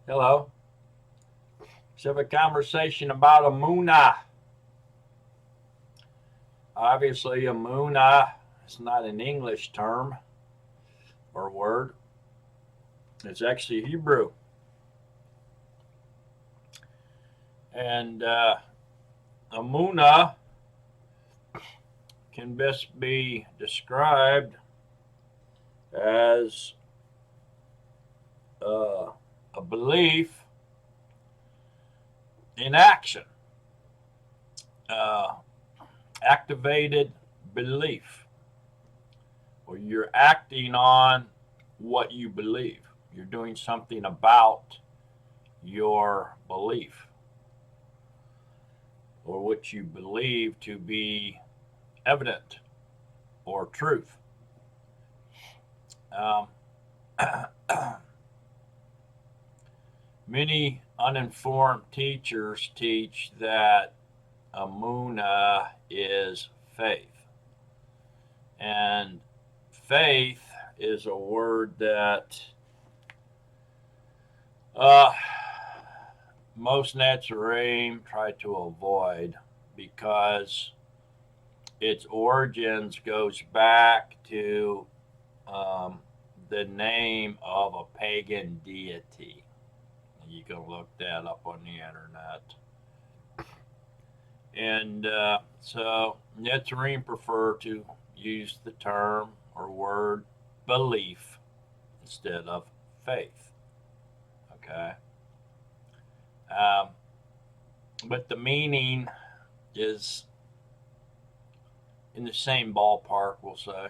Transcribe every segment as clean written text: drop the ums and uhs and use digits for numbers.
Hello. Let's have a conversation about Amunah. Obviously, Amunah is not an English term or word. It's actually Hebrew. And Amunah can best be described as a belief in action, uh, activated belief, or you're acting on what you believe. You're doing something about your belief or what you believe to be evident or truth. Um, Many uninformed teachers teach that Amunah is faith. And faith is a word that uh, most Nazarene try to avoid because its origins goes back to um, the name of a pagan deity. You can look that up on the internet. And so Nazarene prefer to use the term or word belief instead of faith. Okay. Um, but the meaning is in the same ballpark, we'll say,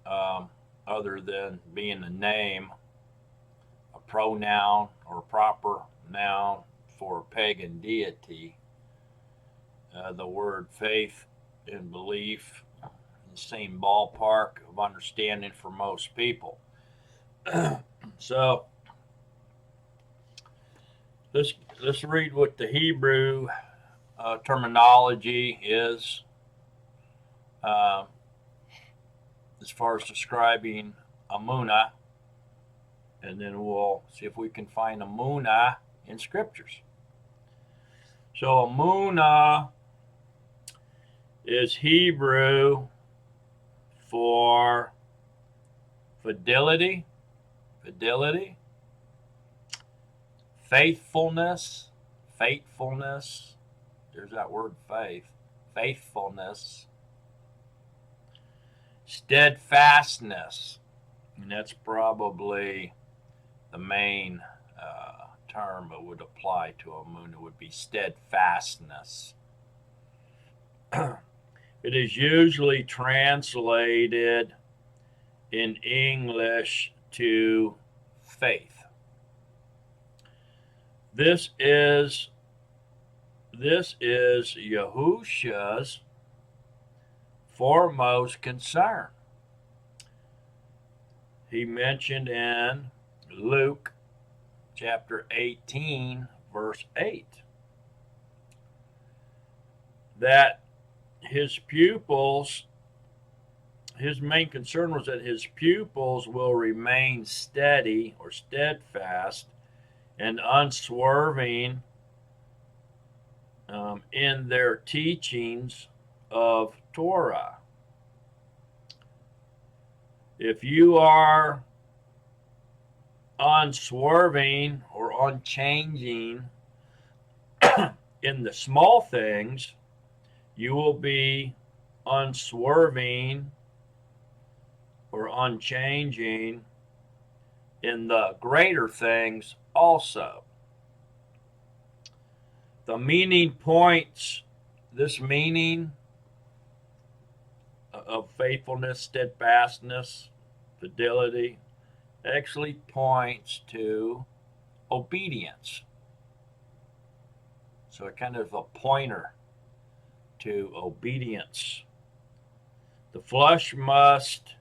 other than being a name, a pronoun, or a proper noun for a pagan deity. The word faith and belief in the same ballpark of understanding for most people. So let's read what the Hebrew terminology is uh, as far as describing Amunah, and then we'll see if we can find Amunah in scriptures. So Amunah is Hebrew for fidelity, faithfulness. There's that word faith, faithfulness, steadfastness, and that's probably the main term that would apply to Amunah would be steadfastness. It is usually translated in English to faith. This is Yahusha's foremost concern. He mentioned in Luke chapter 18, verse 8, that his main concern was that his pupils will remain steady or steadfast and unswerving in their teachings of Torah. If you are unswerving or unchanging in the small things, you will be unswerving or unchanging in the greater things also. The meaning points, this meaning of faithfulness, steadfastness, fidelity, actually points to obedience. So it kind of a pointer to obedience. The flesh must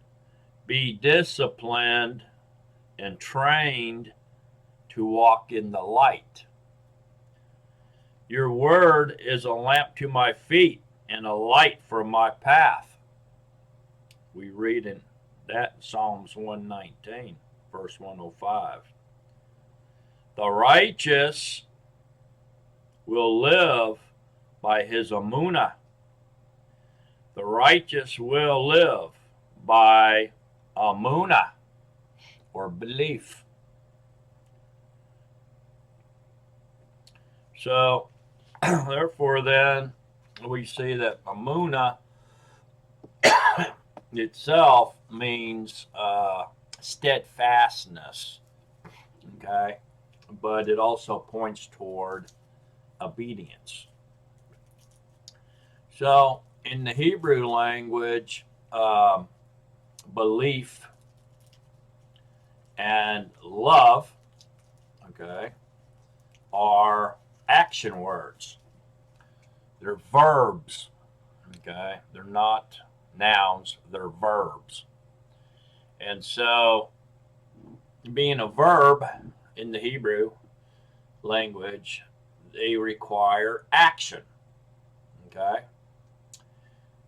be disciplined and trained to walk in the light. Your word is a lamp to my feet and a light for my path. We read in that in Psalms 119. verse 105. The righteous will live by his Amunah. The righteous will live by Amunah, or belief. So, therefore, then, we see that Amunah itself means steadfastness, okay? But it also points toward obedience. So, in the Hebrew language, belief and love, okay, are action words. They're verbs, okay? They're not nouns, they're verbs. And so, being a verb in the Hebrew language, they require action, okay?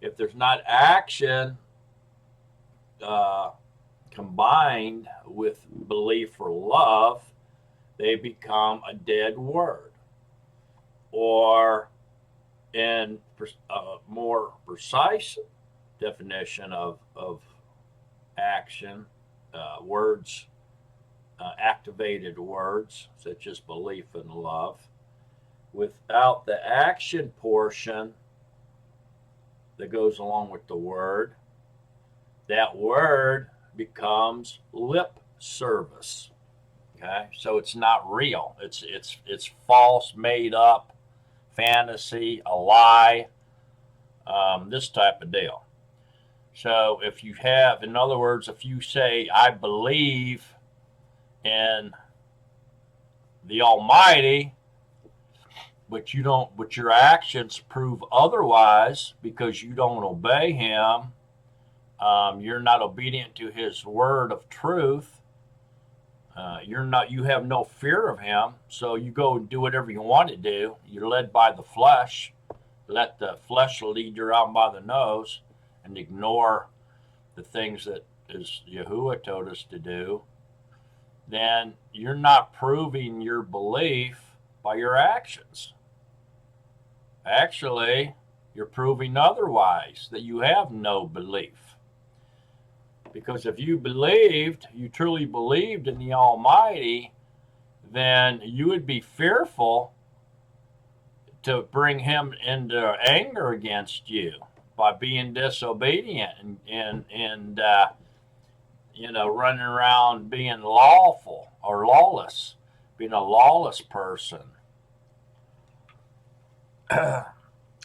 If there's not action combined with belief or love, they become a dead word. Or, in a more precise definition of action, words, activated words, such as belief and love, without the action portion that goes along with the word, that word becomes lip service. Okay, so it's not real. It's false, made up, fantasy, a lie, this type of deal. So if you have, in other words, if you say, I believe in the Almighty, but you don't, but your actions prove otherwise because you don't obey Him, you're not obedient to His word of truth. You have no fear of Him, so you go and do whatever you want to do. You're led by the flesh. Let the flesh lead you around by the nose and ignore the things that as Yahuwah told us to do. Then you're not proving your belief by your actions. Actually, you're proving otherwise, that you have no belief. Because if you believed, you truly believed in the Almighty, then you would be fearful to bring Him into anger against you by being disobedient and running around being lawful or lawless, being a lawless person.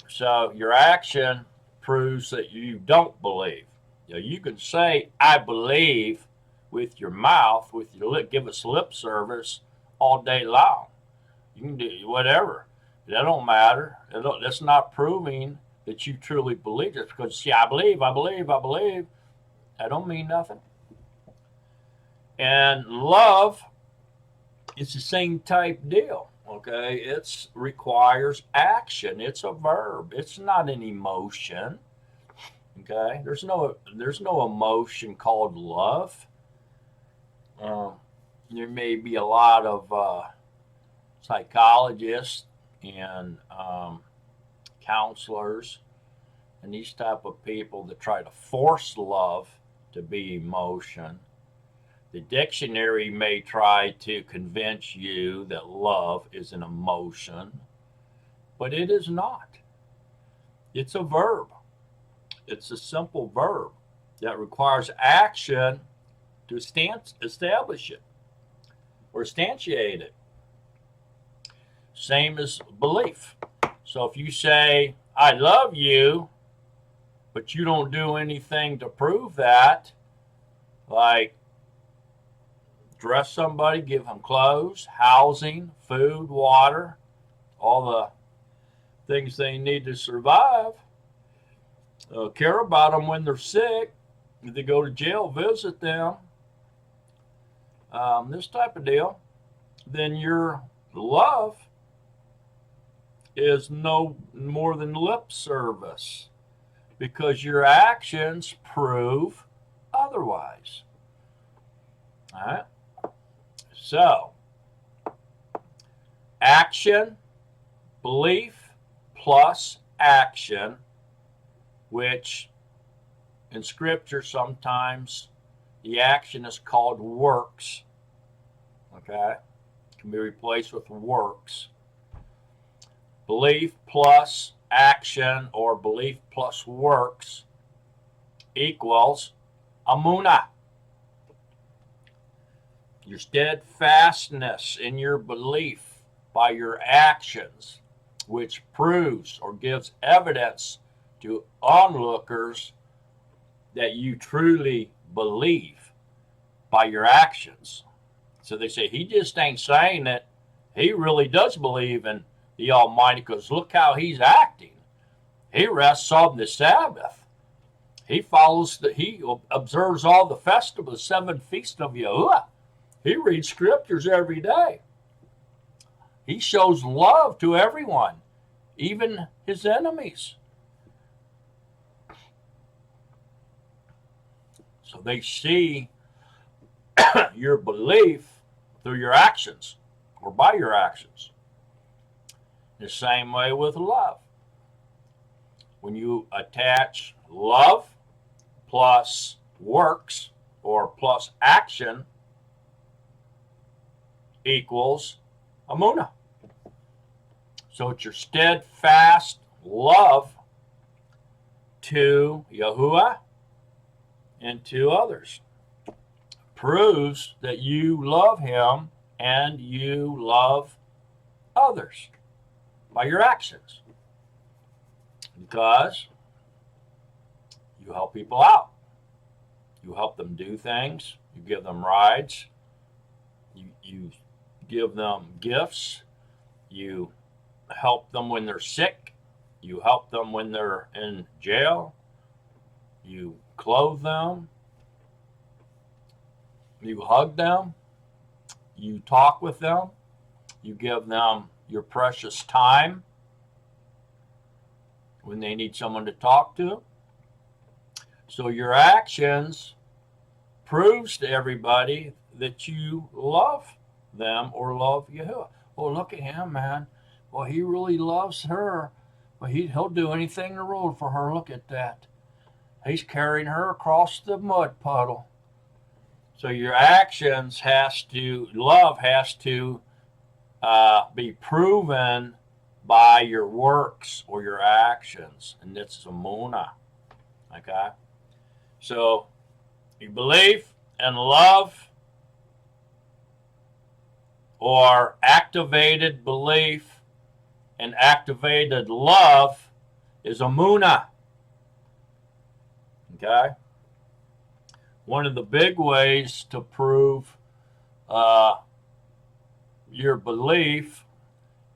So your action proves that you don't believe. You can say, I believe with your mouth, with your lip, give us lip service all day long. You can do whatever. That don't matter. That's not proving that you truly believe it. Because, see, I believe. That don't mean nothing. And love is the same type deal, okay? It requires action. It's a verb. It's not an emotion. Okay, there's no emotion called love. There may be a lot of psychologists and counselors and these type of people that try to force love to be emotion. The dictionary may try to convince you that love is an emotion, but it is not. It's a verb. It's a simple verb that requires action to establish it or instantiate it. Same as belief. So if you say, I love you, but you don't do anything to prove that, like dress somebody, give them clothes, housing, food, water, all the things they need to survive, care about them when they're sick, if they go to jail, visit them, this type of deal, then your love is no more than lip service because your actions prove otherwise. All right. So, action, belief plus action, which in Scripture sometimes the action is called works. Okay? It can be replaced with works. Belief plus action or belief plus works equals Amunah. Your steadfastness in your belief by your actions, which proves or gives evidence to onlookers that you truly believe by your actions. So they say, he just ain't saying it. He really does believe in the Almighty, because look how he's acting. He rests on the Sabbath. He observes all the festivals, 7 feasts of Yahuwah. He reads scriptures every day. He shows love to everyone, even his enemies. So they see your belief through your actions or by your actions. The same way with love. When you attach love plus works or plus action equals Amunah. So it's your steadfast love to Yahuwah and to others. Proves that you love him and you love others by your actions. Because you help people out. You help them do things. You give them rides. You give them gifts. You help them when they're sick. You help them when they're in jail. You clothe them. You hug them. You talk with them. You give them your precious time when they need someone to talk to. So your actions proves to everybody that you love them or love Yahuwah. Well, look at him, man. Well, he really loves her. Well, he'll do anything in the world for her. Look at that. He's carrying her across the mud puddle. So your actions love has to be proven by your works or your actions. And this is Amunah. Okay? So you believe and love or activated belief and activated love is Amunah. Okay? One of the big ways to prove your belief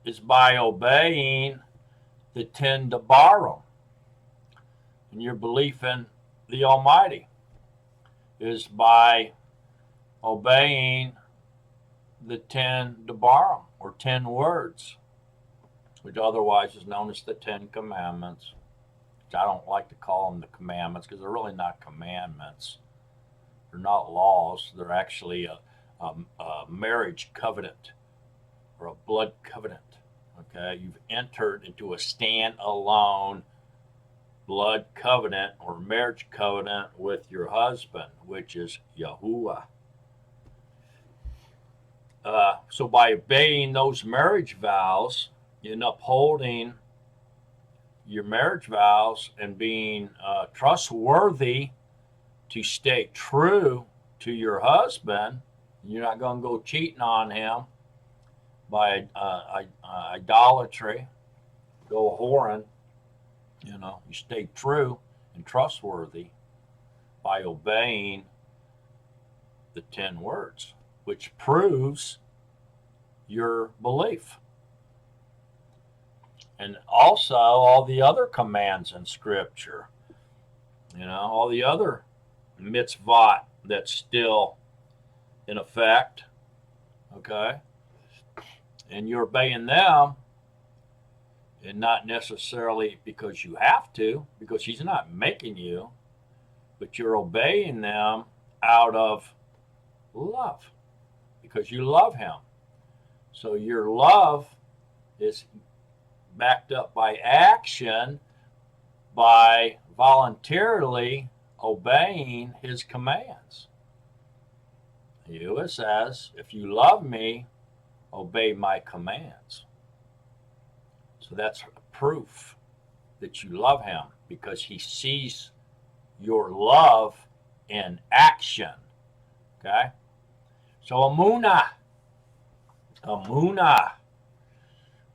is by obeying the 10 Debarim. And your belief in the Almighty is by obeying the 10 Debarim, or 10 words, which otherwise is known as the 10 Commandments. Which I don't like to call them the commandments because they're really not commandments. They're not laws. They're actually a marriage covenant or a blood covenant. Okay, you've entered into a standalone blood covenant or marriage covenant with your husband, which is Yahuwah. So by obeying those marriage vows and upholding your marriage vows and being trustworthy to stay true to your husband, you're not going to go cheating on him by idolatry, go whoring. You stay true and trustworthy by obeying the 10 words, which proves your belief. And also all the other commands in Scripture, all the other mitzvot that's still in effect, okay? And you're obeying them, and not necessarily because you have to, because he's not making you, but you're obeying them out of love, because you love him. So your love is backed up by action, by voluntarily obeying his commands. Yahusha says, if you love me, obey my commands. So that's proof that you love him, because he sees your love in action. Okay? So Amunah,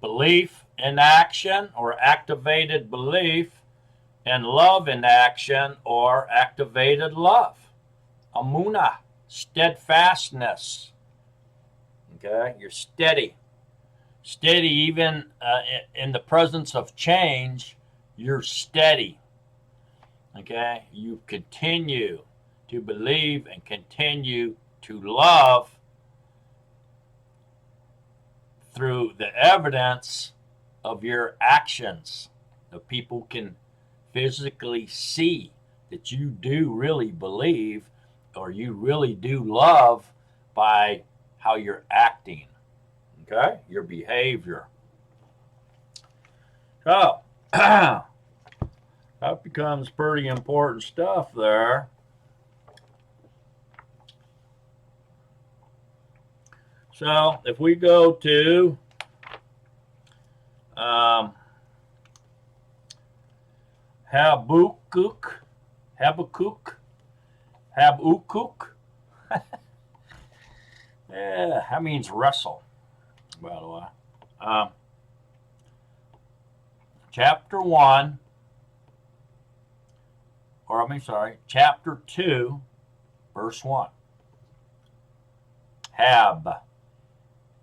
belief in action or activated belief, and love in action or activated love. Amunah, steadfastness. Okay? You're steady. Steady even in the presence of change, you're steady. Okay? You continue to believe and continue to love through the evidence of your actions. The people can physically see that you do really believe, or you really do love, by how you're acting. Okay? Your behavior. So, that becomes pretty important stuff there. So, if we go to Habakkuk, yeah, that means wrestle, by the way. Chapter 1, chapter 2, verse 1.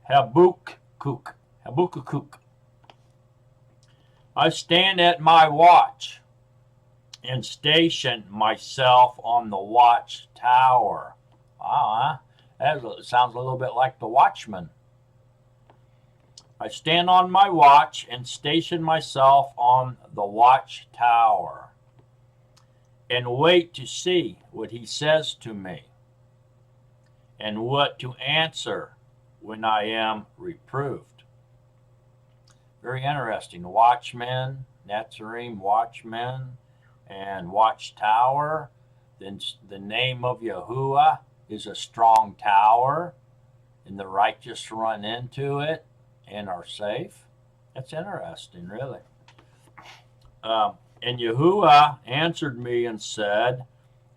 Habakkuk. I stand at my watch and station myself on the watchtower. That sounds a little bit like the watchman. I stand on my watch and station myself on the watchtower and wait to see what he says to me and what to answer when I am reproved. Very interesting. Watchmen, Netzarim, watchmen, and watchtower. Then the name of Yahuwah is a strong tower, and the righteous run into it and are safe. That's interesting, really. And Yahuwah answered me and said,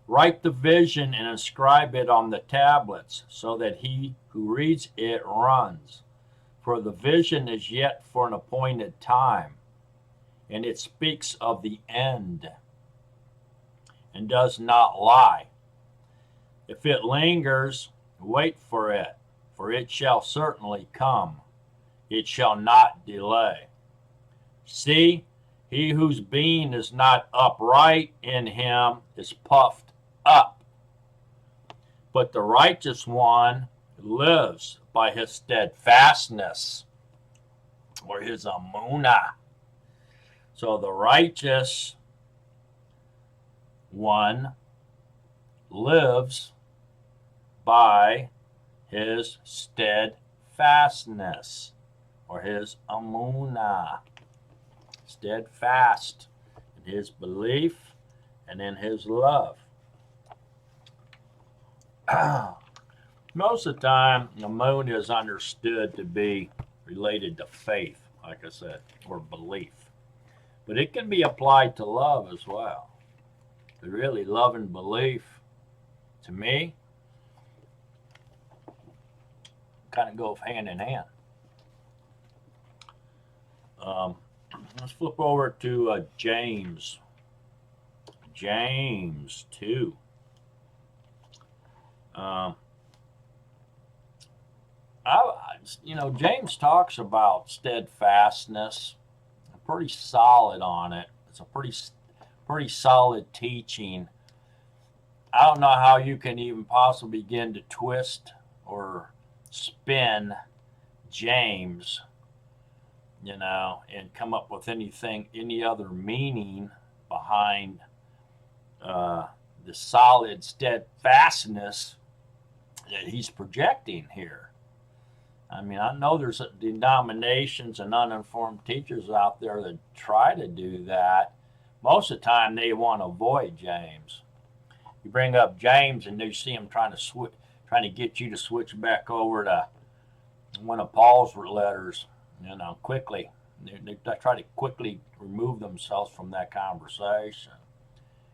write the vision and inscribe it on the tablets, so that he who reads it runs. For the vision is yet for an appointed time, and it speaks of the end, and does not lie. If it lingers, wait for it shall certainly come. It shall not delay. See, he whose being is not upright in him is puffed up. But the righteous one lives by his steadfastness, or his Amunah. So the righteous one lives by his steadfastness, or his Amunah. Steadfast in his belief and in his love. Most of the time, Amunah is understood to be related to faith, like I said, or belief. But it can be applied to love as well. But really, love and belief, to me, kind of go hand in hand. Let's flip over to James. James 2. James talks about steadfastness. I'm pretty solid on it. It's a pretty solid teaching. I don't know how you can even possibly begin to twist or spin James, and come up with any other meaning behind the solid steadfastness he's projecting here. I mean, I know there's denominations and uninformed teachers out there that try to do that. Most of the time, they want to avoid James. You bring up James, and you see him trying to get you to switch back over to one of Paul's letters. Quickly. They try to quickly remove themselves from that conversation.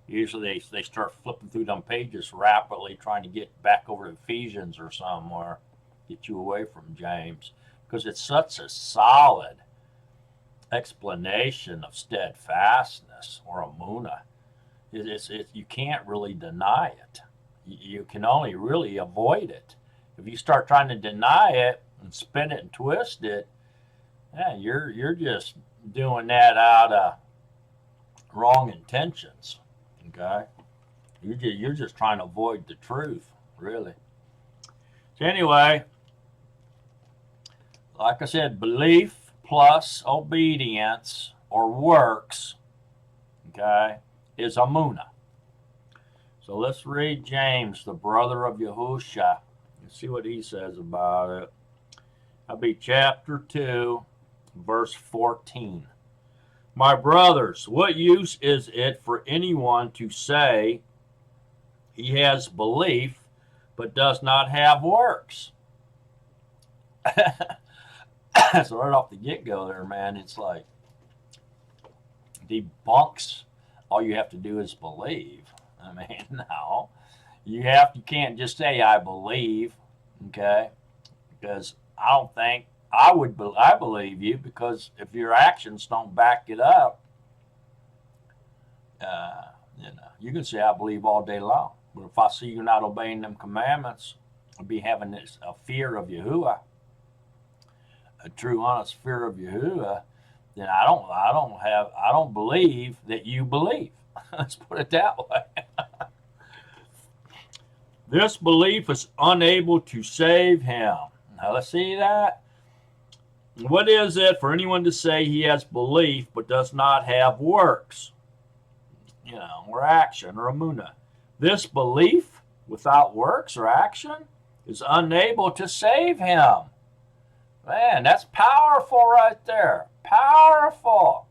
Usually, they start flipping through them pages rapidly, trying to get back over to Ephesians or somewhere. Get you away from James, because it's such a solid explanation of steadfastness or Amunah. You can't really deny it. You can only really avoid it. If you start trying to deny it and spin it and twist it, you're just doing that out of wrong intentions. Okay, you're just trying to avoid the truth, really. So anyway, like I said, belief plus obedience or works, okay, is Amunah. So let's read James, the brother of Yahusha, and see what he says about it. That'll be chapter 2, verse 14. My brothers, what use is it for anyone to say he has belief but does not have works? So right off the get-go there, man, it's like debunks all you have to do is believe. I mean, no. You can't just say I believe, okay? Because I believe you, because if your actions don't back it up, you can say I believe all day long. But if I see you not obeying them commandments, I'll be having a fear of Yahuwah, a true, honest fear of Yahuwah, then I don't believe that you believe. Let's put it that way. This belief is unable to save him. Now let's see that. What is it for anyone to say he has belief but does not have works? Or action or Amunah. This belief without works or action is unable to save him. Man, that's powerful right there. Powerful.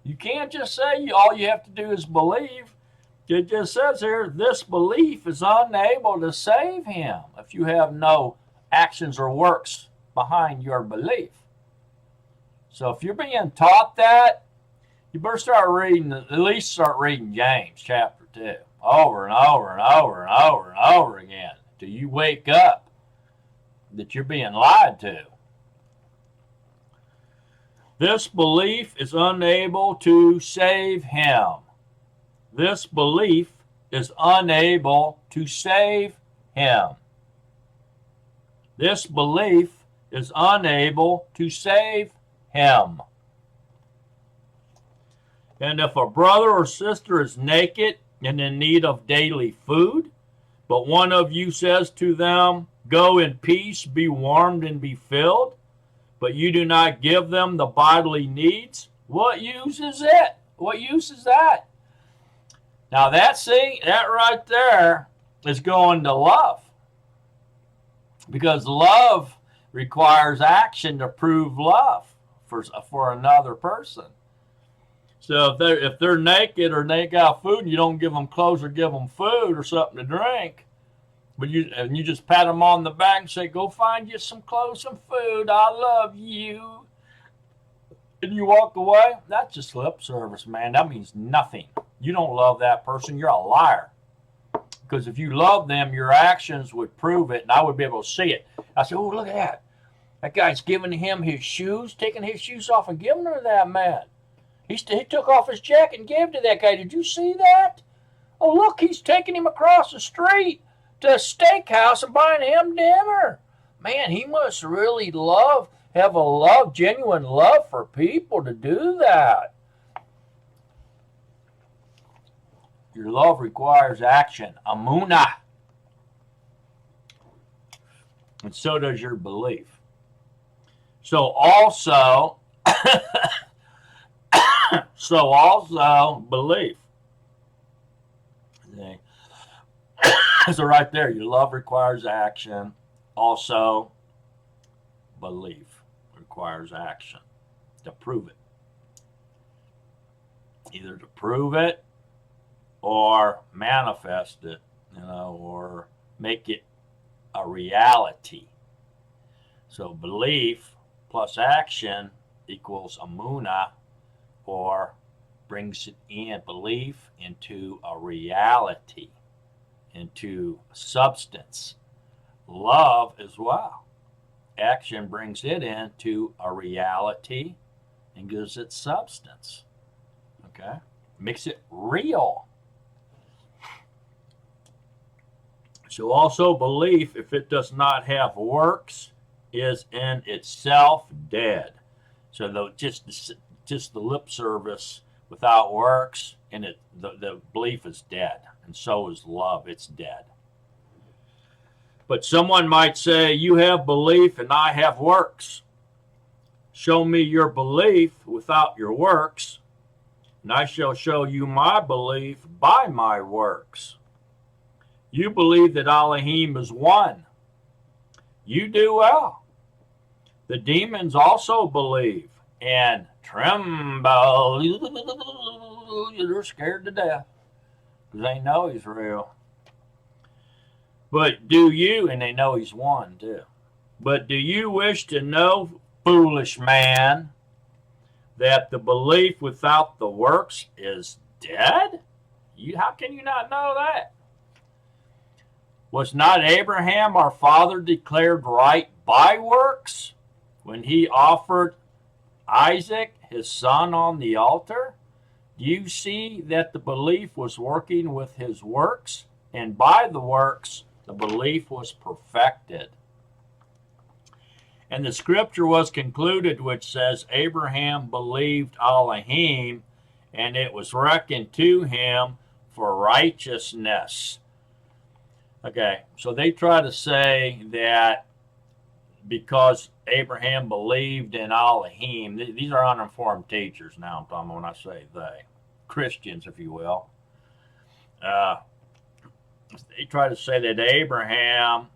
You can't just say all you have to do is believe. It just says here, this belief is unable to save him if you have no actions or works behind your belief. So if you're being taught that, you better at least start reading James chapter 2 over and over and over and over and over again till you wake up that you're being lied to. This belief is unable to save him. This belief is unable to save him. This belief is unable to save him. And if a brother or sister is naked and in need of daily food, but one of you says to them, go in peace, be warmed and be filled, but you do not give them the bodily needs, what use is it? What use is that? Now that right there is going to love. Because love requires action to prove love for another person. So if they're naked or they got food and you don't give them clothes or give them food or something to drink, but you just pat them on the back and say, go find you some clothes and food, I love you, and you walk away, that's just lip service, man. That means nothing. You don't love that person, you're a liar. Because if you love them, your actions would prove it, and I would be able to see it. I said, oh, look at that. That guy's giving him his shoes, taking his shoes off and giving her that man. He took off his jacket and gave it to that guy. Did you see that? Oh, look, he's taking him across the street to a steakhouse and buying him dinner. Man, he must really have a genuine love for people to do that. Your love requires action. Amunah. And so does your belief. So also belief. So right there, your love requires action. Also, belief requires action to prove it. Either to prove it or manifest it, or make it a reality. So belief plus action equals Amunah, or brings it in, belief into a reality, into substance. Love as well. Action brings it into a reality and gives it substance. Okay? Makes it real. So also belief, if it does not have works, is in itself dead. So just the lip service without works, and the belief is dead, and so is love. It's dead. But someone might say, you have belief and I have works. Show me your belief without your works, and I shall show you my belief by my works. You believe that Elohim is one. You do well. The demons also believe and tremble. They're scared to death because they know he's real. But do you, and they know he's one too. But do you wish to know, foolish man, that the belief without the works is dead? How can you not know that? Was not Abraham our father declared right by works when he offered Isaac, his son, on the altar? Do you see that the belief was working with his works, and by the works the belief was perfected? And the scripture was concluded, which says, Abraham believed Elohim, and it was reckoned to him for righteousness. Okay, so they try to say that because Abraham believed in Elohim, these are uninformed teachers now, I'm talking when I say they, Christians, if you will. They try to say that Abraham,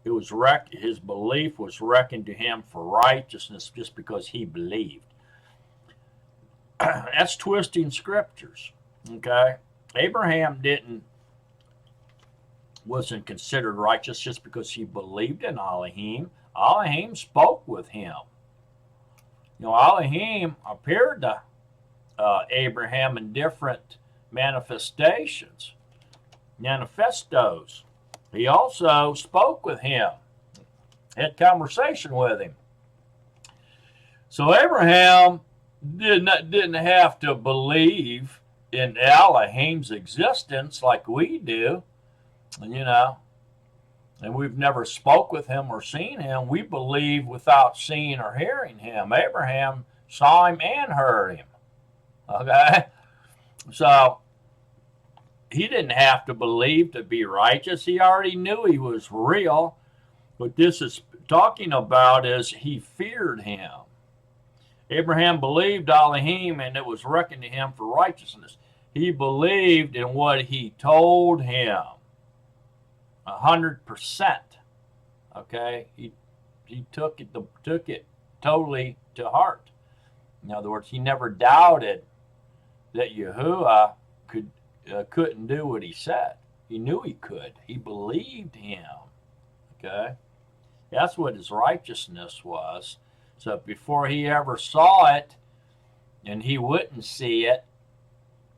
his belief was reckoned to him for righteousness just because he believed. That's twisting scriptures. Okay, Abraham wasn't considered righteous just because he believed in Elohim. Elohim spoke with him. Elohim appeared to Abraham in different manifestos. He also spoke with him, had conversation with him. So Abraham didn't have to believe in Elohim's existence like we do. And we've never spoke with him or seen him. We believe without seeing or hearing him. Abraham saw him and heard him. Okay? So he didn't have to believe to be righteous. He already knew he was real. What this is talking about is he feared him. Abraham believed Elohim, and it was reckoned to him for righteousness. He believed in what he told him. 100%. Okay, he took it totally to heart. In other words, he never doubted that Yahuwah couldn't do what he said. He knew he could. He believed him. Okay, that's what his righteousness was. So before he ever saw it, and he wouldn't see it,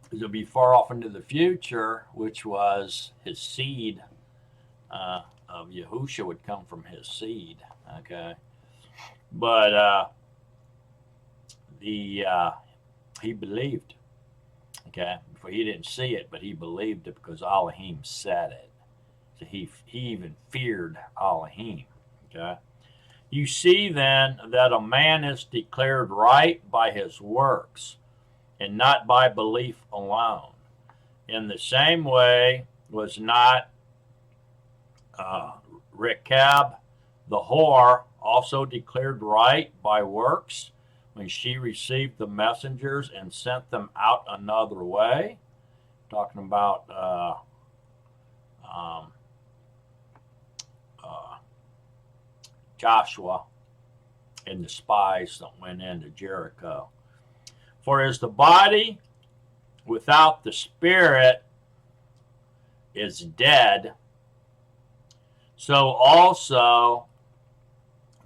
because it'll be far off into the future, which was his seed. Of Yahusha would come from his seed. Okay, but he believed. Okay, before he didn't see it, but he believed it because Elohim said it. So he even feared Elohim. Okay, you see then that a man is declared right by his works, and not by belief alone. In the same way, was not Rechab, the whore, also declared right by works when she received the messengers and sent them out another way? talking about um, uh, Joshua and the spies that went into Jericho. For as the body without the spirit is dead, so also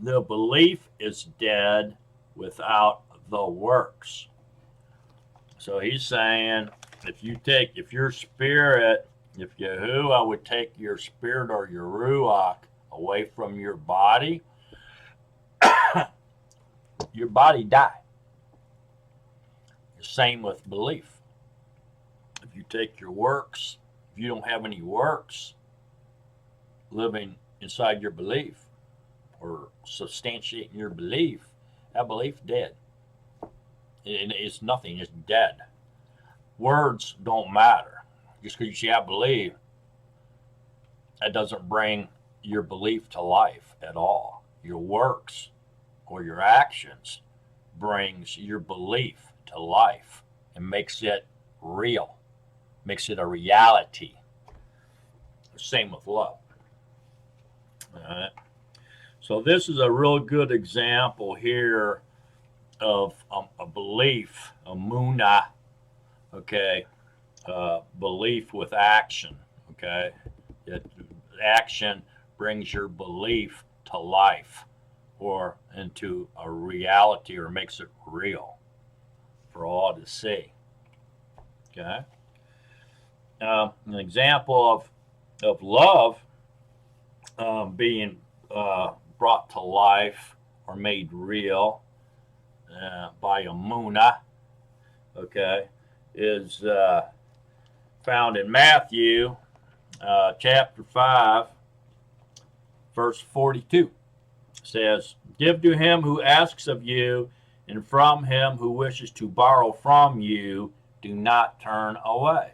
the belief is dead without the works. So he's saying, if your spirit, if Yahuwah would take your spirit or your ruach away from your body die. The same with belief. If you take your works, if you don't have any works living inside your belief or substantiating your belief, that belief dead. It's nothing, it's dead. Words don't matter. Just because you have belief, that doesn't bring your belief to life at all. Your works or your actions brings your belief to life and makes it real, makes it a reality. Same with love. All right. So this is a real good example here of a belief, Amunah, okay, belief with action, okay. Action brings your belief to life or into a reality or makes it real for all to see, okay. An example of love being brought to life or made real by Amunah, okay, is found in Matthew chapter 5, verse 42. It says, "Give to him who asks of you, and from him who wishes to borrow from you, do not turn away.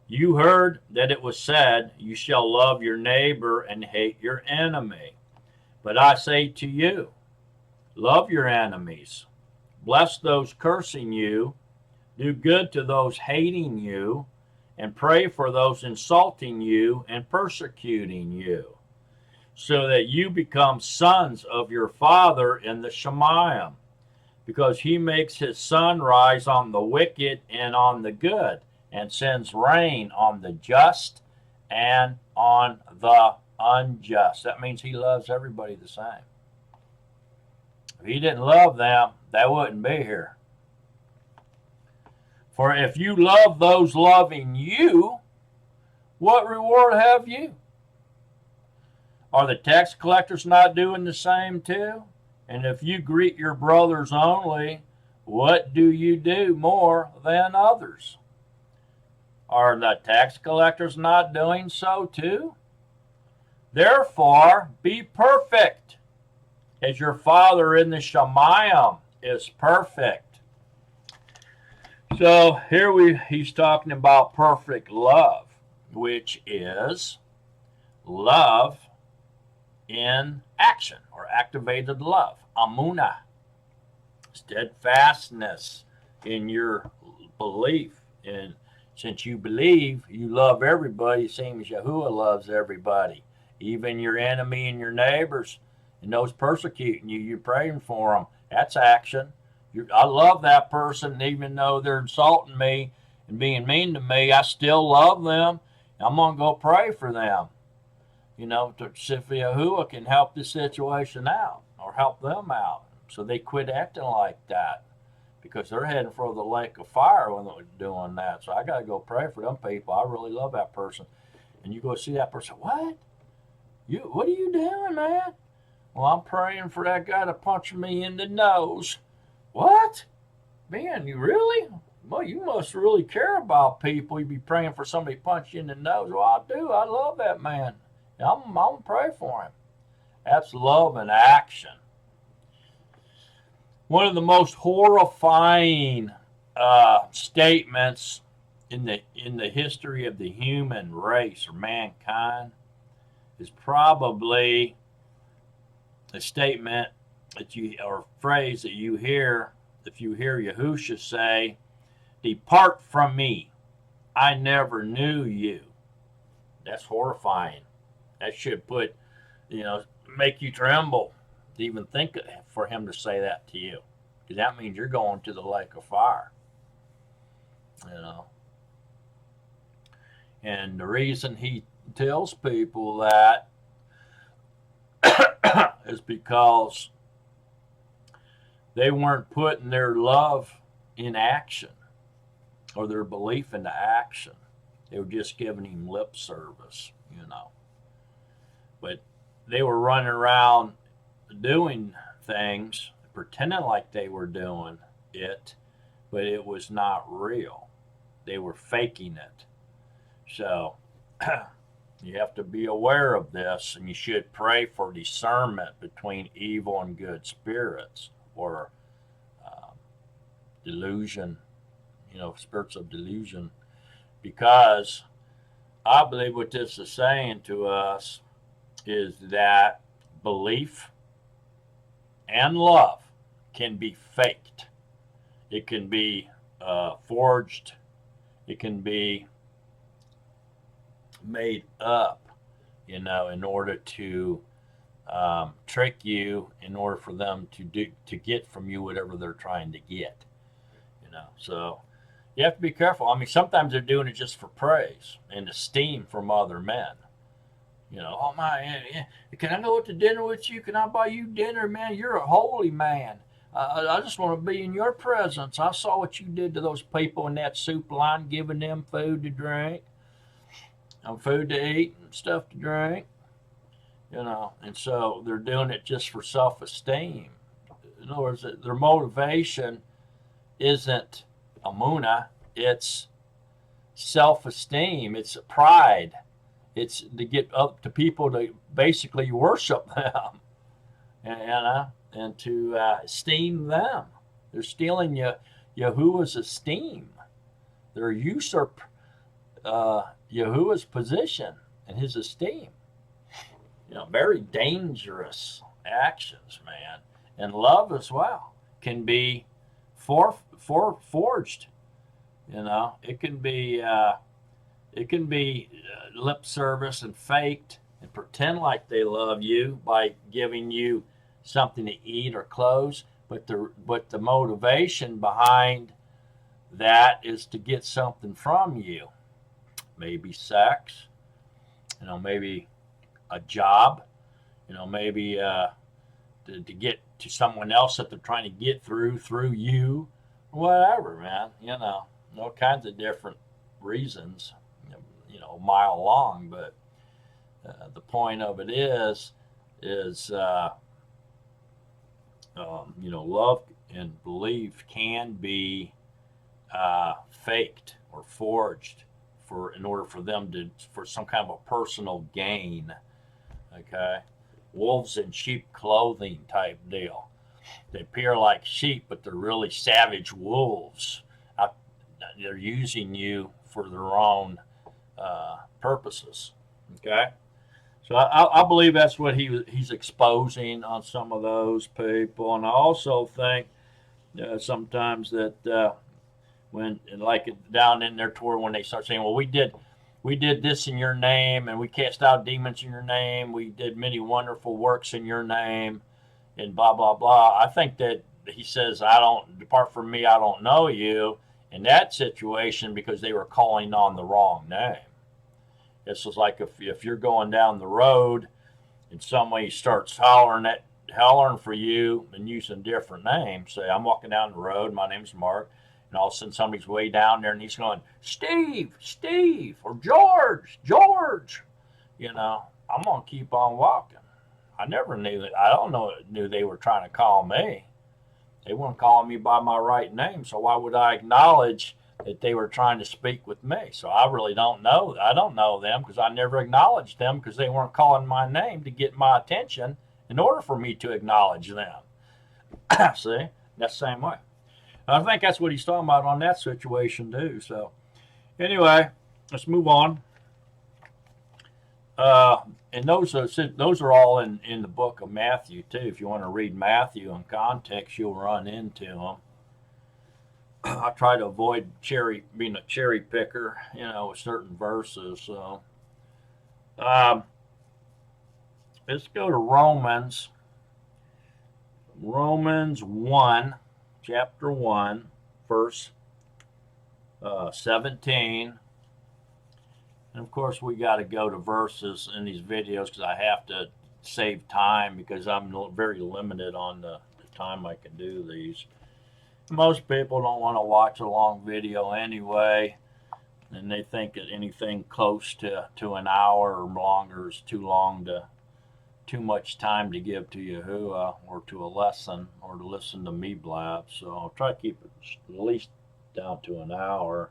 You heard that it was said, you shall love your neighbor and hate your enemy. But I say to you, love your enemies, bless those cursing you, do good to those hating you, and pray for those insulting you and persecuting you, so that you become sons of your Father in the Shemayim, because he makes his sun rise on the wicked and on the good, and sends rain on the just and on the unjust." That means he loves everybody the same. If he didn't love them, they wouldn't be here. For if you love those loving you, what reward have you? Are the tax collectors not doing the same too? And if you greet your brothers only, what do you do more than others? Are the tax collectors not doing so too? Therefore, be perfect, as your Father in the Shemayim is perfect. So here he's talking about perfect love, which is love in action or activated love. Amunah, steadfastness in your belief. And since you believe, you love everybody, same as Yahuwah loves everybody, even your enemy and your neighbors and those persecuting you. You're praying for them. That's action. I love that person, even though they're insulting me and being mean to me. I still love them. I'm going to go pray for them, to see if Yahuwah can help this situation out or help them out so they quit acting like that, because they're heading for the lake of fire when they're doing that. So I got to go pray for them people. I really love that person. And you go see that person, what are you doing, man? Well, I'm praying for that guy to punch me in the nose. What? Man, you really? Well, you must really care about people. You be praying for somebody to punch you in the nose. Well, I do. I love that man. I'm going to pray for him. That's love in action. One of the most horrifying statements in the history of the human race or mankind is probably a statement or phrase that you hear if you hear Yahusha say, "Depart from me, I never knew you. That's horrifying. That should make you tremble to even think for him to say that to you. Because that means you're going to the lake of fire. You know. And the reason he tells people that is because they weren't putting their love in action or their belief into action. They were just giving him lip service, But they were running around doing things, pretending like they were doing it, but it was not real. They were faking it. So you have to be aware of this, and you should pray for discernment between evil and good spirits, or delusion, spirits of delusion, because I believe what this is saying to us is that belief and love can be faked. It can be forged. It can be made up, in order to trick you, in order for them to get from you whatever they're trying to get. So you have to be careful. I mean, sometimes they're doing it just for praise and esteem from other men. Oh my, can I go out to dinner with you? Can I buy you dinner, man? You're a holy man. I just want to be in your presence. I saw what you did to those people in that soup line, giving them food to drink, and food to eat, and stuff to drink. And so they're doing it just for self-esteem. In other words, their motivation isn't Amunah, it's self-esteem, it's pride, it's to get up to people to basically worship them, and to esteem them. They're stealing Yahuwah's esteem. They're usurp Yahuwah's position and his esteem. Very dangerous actions, man. And love as well can be forged. It can be lip service and faked, and pretend like they love you by giving you something to eat or clothes, but the motivation behind that is to get something from you. Maybe sex, maybe a job, maybe to get to someone else that they're trying to get through you, whatever, man. All kinds of different reasons, a mile long. But the point of it is love and belief can be faked or forged in order for some kind of a personal gain. Okay, wolves in sheep clothing type deal. They appear like sheep, but they're really savage wolves. They're using you for their own purposes. Okay, so I believe that's what he's exposing on some of those people, and I also think sometimes that when, like down in their tour, when they start saying, "Well, we did this in your name, and we cast out demons in your name, we did many wonderful works in your name," and blah blah blah. I think that he says, "I don't depart from me, I don't know you," in that situation, because they were calling on the wrong name. This is like if you're going down the road and somebody starts hollering for you and using different names. Say, I'm walking down the road, my name's Mark, and all of a sudden somebody's way down there and he's going, Steve, or George. I'm going to keep on walking. I never knew that. Knew they were trying to call me. They weren't calling me by my right name, so why would I acknowledge that they were trying to speak with me? So I really don't know. I don't know them because I never acknowledged them, because they weren't calling my name to get my attention in order for me to acknowledge them. See? That's the same way. I think that's what he's talking about on that situation too. So anyway, let's move on. And those are all in the book of Matthew too. If you want to read Matthew in context, you'll run into them. I try to avoid being a cherry picker, with certain verses. So um, let's go to Romans 1, chapter 1, verse 17. And of course, we got to go to verses in these videos because I have to save time because I'm very limited on the time I can do these. Most people don't want to watch a long video anyway, and they think that anything close to an hour or longer is too much time to give to Yahuwah or to a lesson or to listen to me blab. So I'll try to keep it at least down to an hour.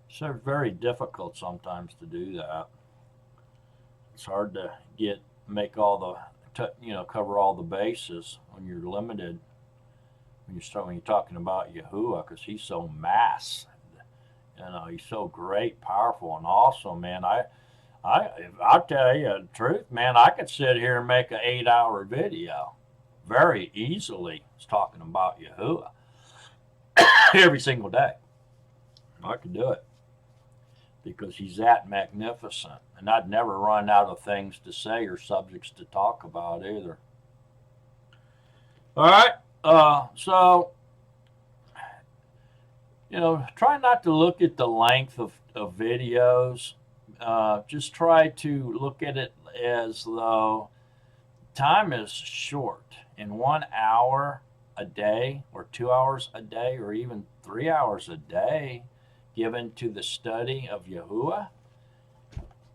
So it's very difficult sometimes to do that. It's hard to cover all the bases when you're limited. When you're talking about Yahuwah, because he's so mass, he's so great, powerful, and awesome, man. I'll tell you the truth, man. I could sit here and make an 8-hour video very easily. It's talking about Yahuwah every single day. I could do it because he's that magnificent, and I'd never run out of things to say or subjects to talk about either. All right. So, try not to look at the length of videos. Just try to look at it as though time is short. In 1 hour a day, or 2 hours a day, or even 3 hours a day given to the study of Yahuwah,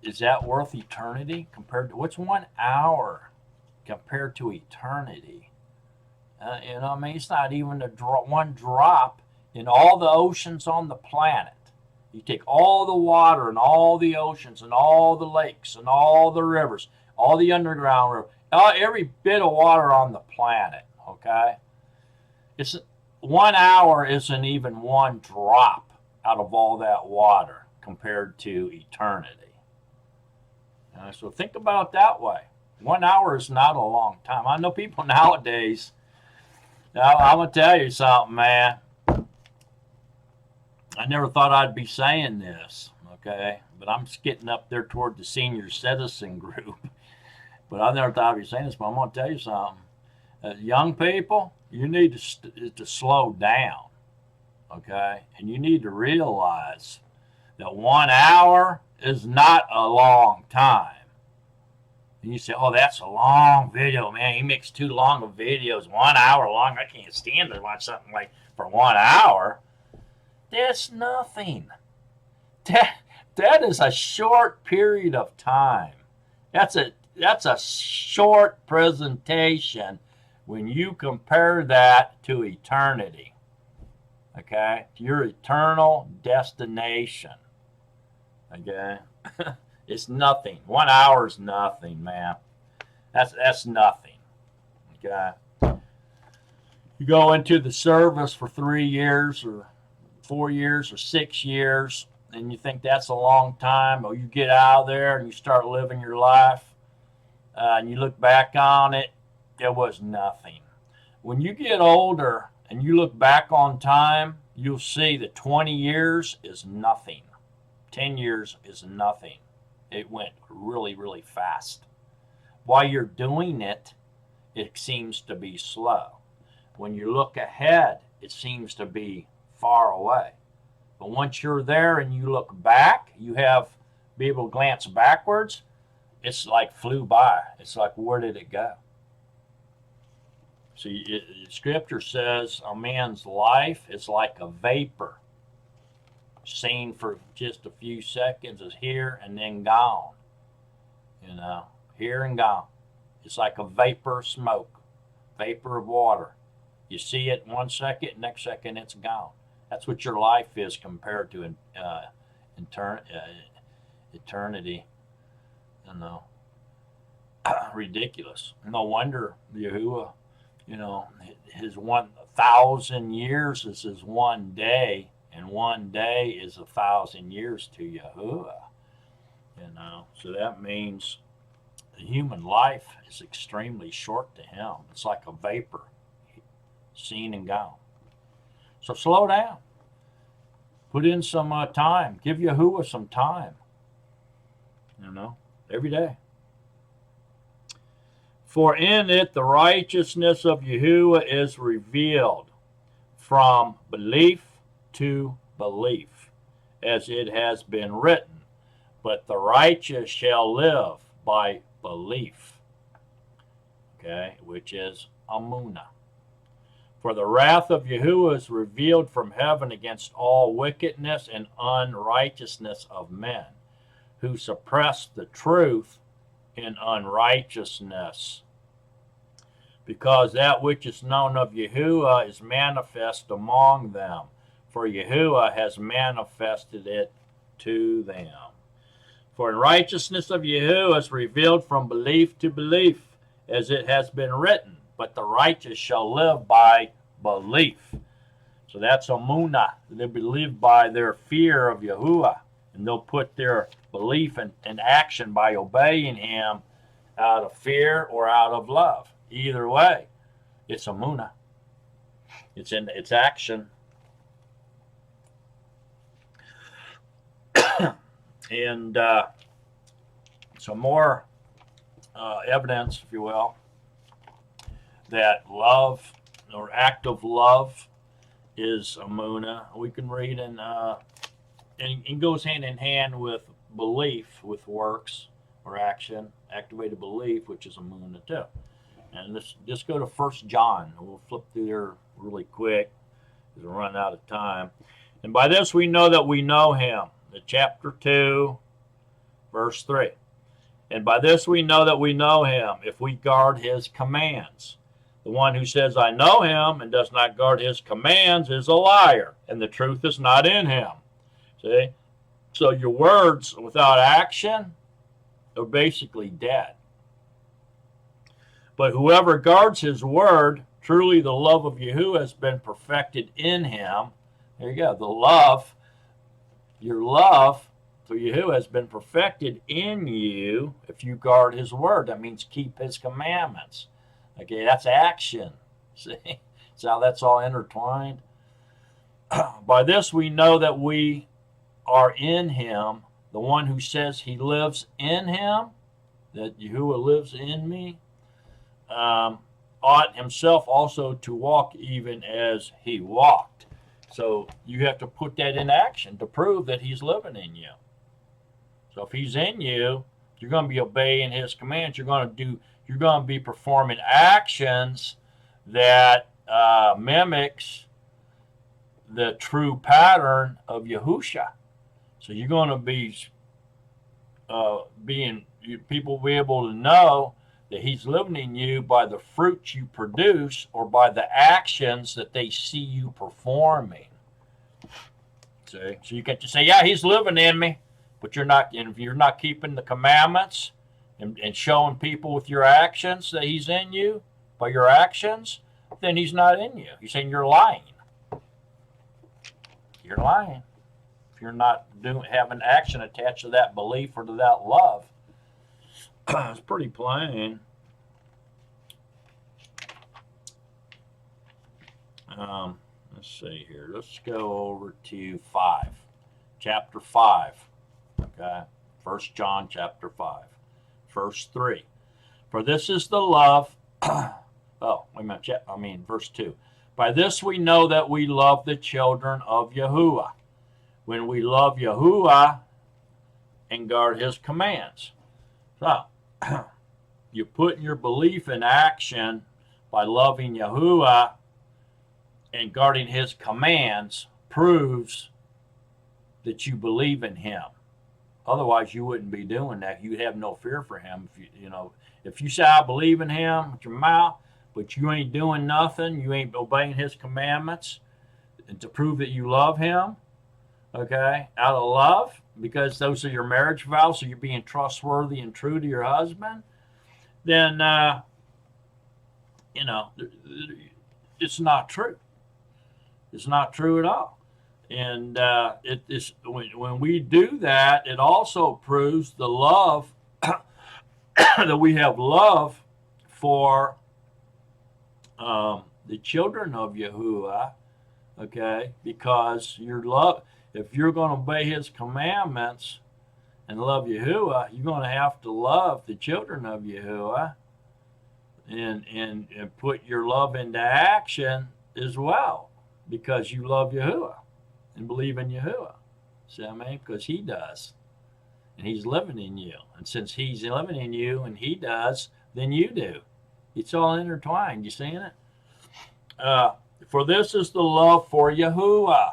is that worth eternity compared to what's 1 hour compared to eternity? It's not even one drop in all the oceans on the planet. You take all the water and all the oceans and all the lakes and all the rivers, all the underground rivers, every bit of water on the planet, okay? It's 1 hour isn't even one drop out of all that water compared to eternity. So think about it that way. 1 hour is not a long time. I know people nowadays. Now, I'm going to tell you something, man. I never thought I'd be saying this, okay? But I'm getting up there toward the senior citizen group. But I never thought I'd be saying this, but I'm going to tell you something. Young people, you need to slow down, okay? And you need to realize that 1 hour is not a long time. And you say, oh, that's a long video, man. He makes too long of videos, 1 hour long. I can't stand to watch something like for 1 hour. That's nothing. That is a short period of time. That's a short presentation when you compare that to eternity. Okay? Your eternal destination. Okay? It's nothing. 1 hour is nothing, man. That's nothing. Okay. You go into the service for 3 years or 4 years or 6 years, and you think that's a long time, or you get out of there and you start living your life, and you look back on it, it was nothing. When you get older and you look back on time, you'll see that 20 years is nothing. 10 years is nothing. It went really, really fast. While you're doing it, it seems to be slow. When you look ahead, it seems to be far away. But once you're there and you look back, be able to glance backwards, it's like flew by. It's like, where did it go? See, Scripture says a man's life is like a vapor. Seen for just a few seconds, is here and then gone. Here and gone. It's like a vapor of smoke, vapor of water. You see it 1 second, next second it's gone. That's what your life is compared to eternity. Ridiculous. No wonder Yahuwah, his 1,000 years is his 1 day. And 1 day is 1,000 years to Yahuwah. So that means the human life is extremely short to him. It's like a vapor, seen and gone. So slow down. Put in some time. Give Yahuwah some time. Every day. For in it the righteousness of Yahuwah is revealed from belief to belief, as it has been written, but the righteous shall live by belief. Okay, which is Amunah. For the wrath of Yahuwah is revealed from heaven against all wickedness and unrighteousness of men, who suppress the truth in unrighteousness. Because that which is known of Yahuwah is manifest among them, for Yahuwah has manifested it to them. For in righteousness of Yahuwah is revealed from belief to belief, as it has been written, but the righteous shall live by belief. So that's Amunah. They believe by their fear of Yahuwah, and they'll put their belief in action by obeying him out of fear or out of love. Either way, it's Amunah. It's action. And some more evidence, if you will, that love or act of love is Amunah. We can read and it goes hand in hand with belief, with works or action, activated belief, which is Amunah too. And let's just go to 1 John. We'll flip through there really quick because we're running out of time. And by this we know that we know him. Chapter 2, verse 3. And by this we know that we know him, if we guard his commands. The one who says, I know him, and does not guard his commands is a liar, and the truth is not in him. See? So your words without action are basically dead. But whoever guards his word, truly the love of Yahuwah has been perfected in him. There you go. The love, your love for Yahuwah has been perfected in you if you guard his word. That means keep his commandments. Okay, that's action. See? See how that's all intertwined? By this we know that we are in him. The one who says he lives in him, that Yahuwah lives in me, ought himself also to walk even as he walked. So you have to put that in action to prove that he's living in you. So if he's in you, you're going to be obeying his commands. You're going to be performing actions that mimics the true pattern of Yahusha. So you're going to be people will be able to know that he's living in you by the fruits you produce or by the actions that they see you performing. See? So you get to say, yeah, he's living in me, but you're not. And if you're not keeping the commandments and showing people with your actions that he's in you by your actions, then he's not in you. He's saying you're lying. You're lying. If you're not having action attached to that belief or to that love. It's pretty plain. Let's see here. Let's go over to 5. Chapter 5. Okay. 1 John chapter 5. Verse 3. For this is the love. Verse 2. By this we know that we love the children of Yahuwah, when we love Yahuwah and guard his commands. So, you put your belief in action by loving Yahuwah and guarding his commands proves that you believe in him. Otherwise, you wouldn't be doing that. You'd have no fear for him. If you say, I believe in him with your mouth, but you ain't doing nothing, you ain't obeying his commandments, and to prove that you love him, okay, out of love, because those are your marriage vows, so you're being trustworthy and true to your husband, then, it's not true. It's not true at all. And when we do that, it also proves the love, that we have love for the children of Yahuwah, Okay, because if you're going to obey His commandments and love Yahuwah, you're going to have to love the children of Yahuwah and put your love into action as well, because you love Yahuwah and believe in Yahuwah. See what I mean? Because He does, and He's living in you. And since He's living in you and He does, then you do. It's all intertwined. You seeing it? For this is the love for Yahuwah,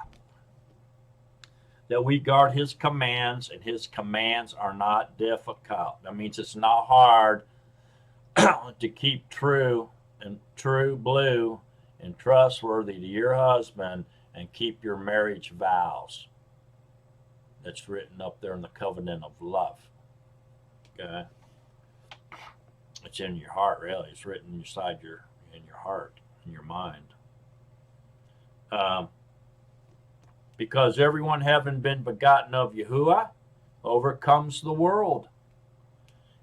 that we guard His commands, and His commands are not difficult. That means it's not hard to keep true blue and trustworthy to your husband and keep your marriage vows. That's written up there in the covenant of love. Okay, it's in your heart, really. It's written inside in your heart, in your mind. Because everyone having been begotten of Yahuwah overcomes the world.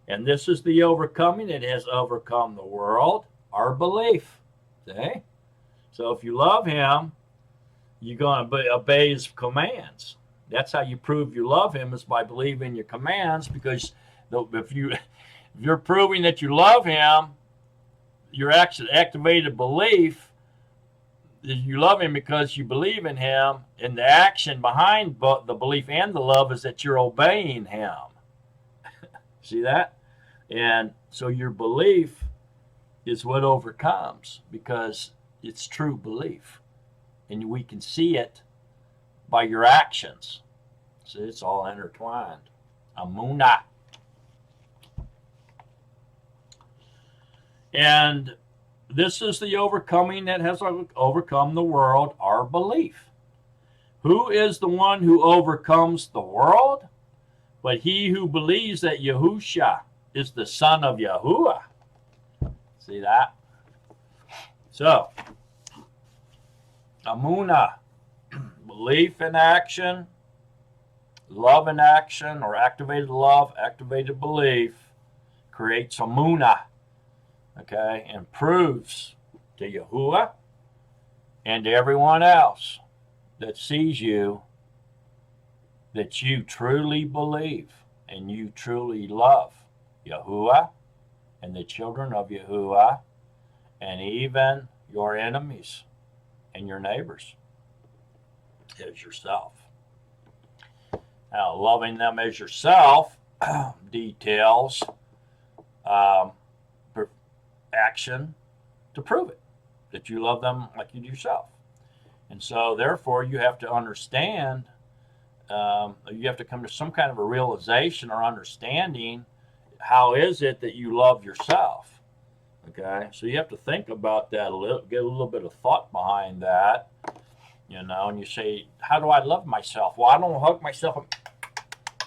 And this is the overcoming that has overcome the world, our belief. See? So if you love Him, you're going to obey His commands. That's how you prove you love Him, is by believing your commands, because if you're proving that you love Him, your activated belief, you love Him because you believe in Him, and the action behind the belief and the love is that you're obeying Him. See that? And so your belief is what overcomes, because it's true belief, and we can see it by your actions. So it's all intertwined. Amunah. And this is the overcoming that has overcome the world, our belief. Who is the one who overcomes the world? But he who believes that Yahusha is the Son of Yahuwah. See that? So, Amunah, belief in action, love in action, or activated love, activated belief, creates Amunah. Okay, and proves to Yahuwah and to everyone else that sees you that you truly believe and you truly love Yahuwah and the children of Yahuwah, and even your enemies and your neighbors as yourself. Now, loving them as yourself details action to prove it, that you love them like you do yourself. And so therefore you have to understand, you have to come to some kind of a realization or understanding, how is it that you love yourself? Okay, so you have to think about that a little, get a little bit of thought behind that, and you say, how do I love myself? Well, I don't hug myself and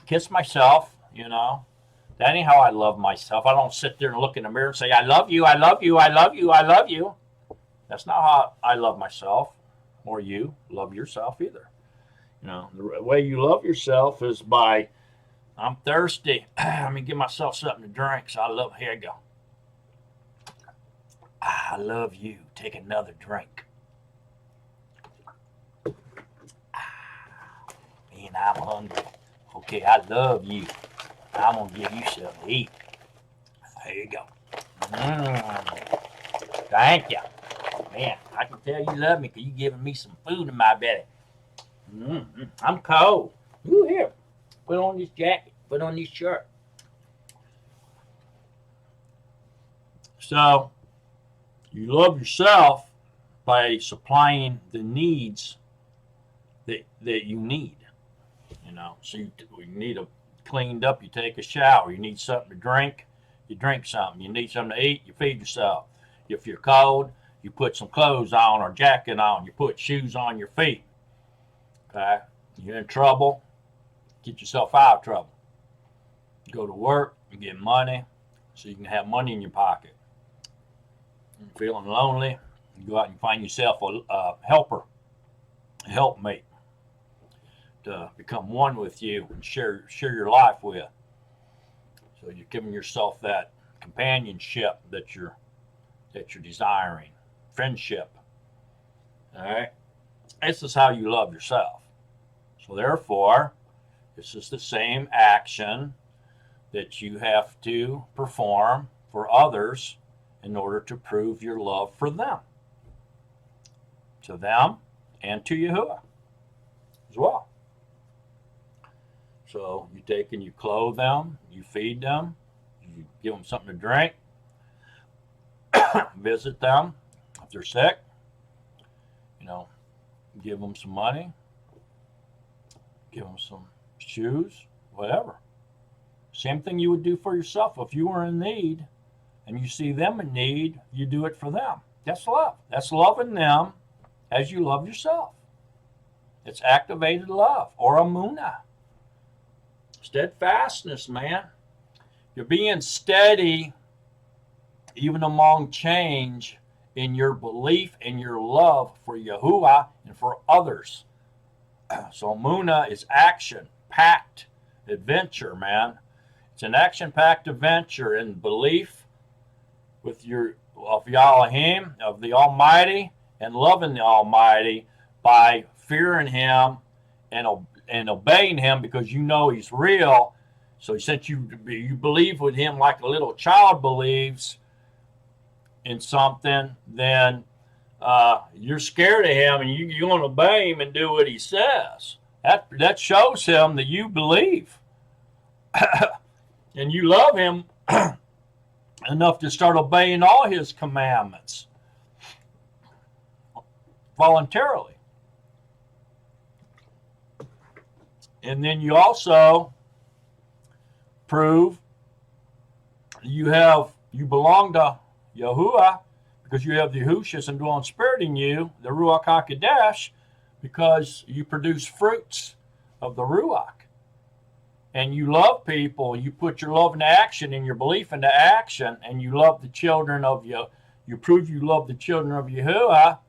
kiss myself, That ain't how I love myself. I don't sit there and look in the mirror and say, I love you, I love you, I love you, I love you. That's not how I love myself, or you love yourself either. The way you love yourself is by, I'm thirsty. Let me give myself something to drink. So here I go. I love you. Take another drink. Man, I'm hungry. Okay, I love you. I'm going to give you something to eat. There you go. Thank you. Man, I can tell you love me because you're giving me some food in my belly. I'm cold. Ooh, here. Put on this jacket. Put on this shirt. So, you love yourself by supplying the needs that you need. So you need a cleaned up, you take a shower. You need something to drink, you drink something. You need something to eat, you feed yourself. If you're cold, you put some clothes on or jacket on. You put shoes on your feet. Okay? You're in trouble, get yourself out of trouble. You go to work, you get money, so you can have money in your pocket. You're feeling lonely, you go out and find yourself a helper, a helpmate, to become one with you and share your life with. So you're giving yourself that companionship that you're desiring, friendship. All right. This is how you love yourself. So therefore, this is the same action that you have to perform for others in order to prove your love for them. To them and to Yahuwah as well. So you take and you clothe them, you feed them, you give them something to drink, visit them if they're sick, give them some money, give them some shoes, whatever. Same thing you would do for yourself. If you were in need and you see them in need, you do it for them. That's love. That's loving them as you love yourself. It's activated love, or Amunah. Steadfastness, man. You're being steady even among change in your belief and your love for Yahuwah and for others. So Amunah is action-packed adventure, man. It's an action-packed adventure in belief of Elohim, of the Almighty, and loving the Almighty by fearing Him and obeying Him because you know He's real. So since you believe with Him like a little child believes in something, then you're scared of Him and you're going to obey Him and do what He says. That shows Him that you believe and you love Him enough to start obeying all His commandments voluntarily. And then you also prove you belong to Yahuwah because you have the Yahusha and dwelling spirit in you, the Ruach HaKodesh, because you produce fruits of the Ruach. And you love people, and you put your love into action and your belief into action, and you love the children of you prove you love the children of Yahuwah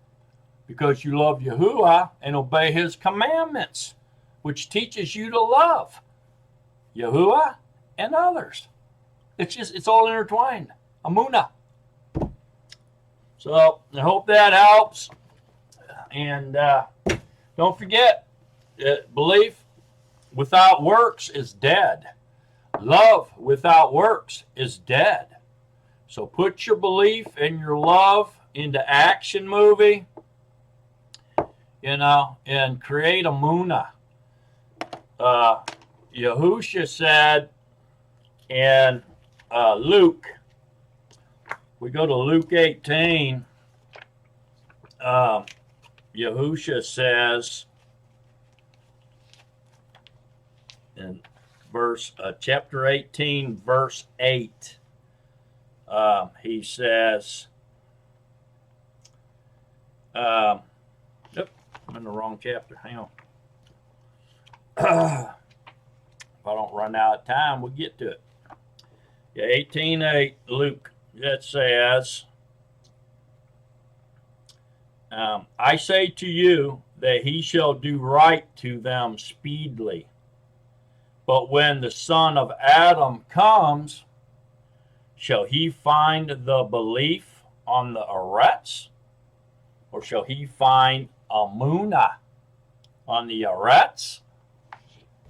because you love Yahuwah and obey His commandments, which teaches you to love Yahuwah and others. It's all intertwined. Amunah. So I hope that helps. And don't forget, belief without works is dead. Love without works is dead. So put your belief and your love into action movie, and create a Amunah. Yahusha said in Luke, we go to Luke 18, Yahusha says in chapter 18, verse 8, he says, I'm in the wrong chapter. Hang on. If I don't run out of time, we'll get to it. Yeah, 18:8, Luke. It says, I say to you that he shall do right to them speedily. But when the Son of Adam comes, shall he find the belief on the arets? Or shall he find Amunah on the arets?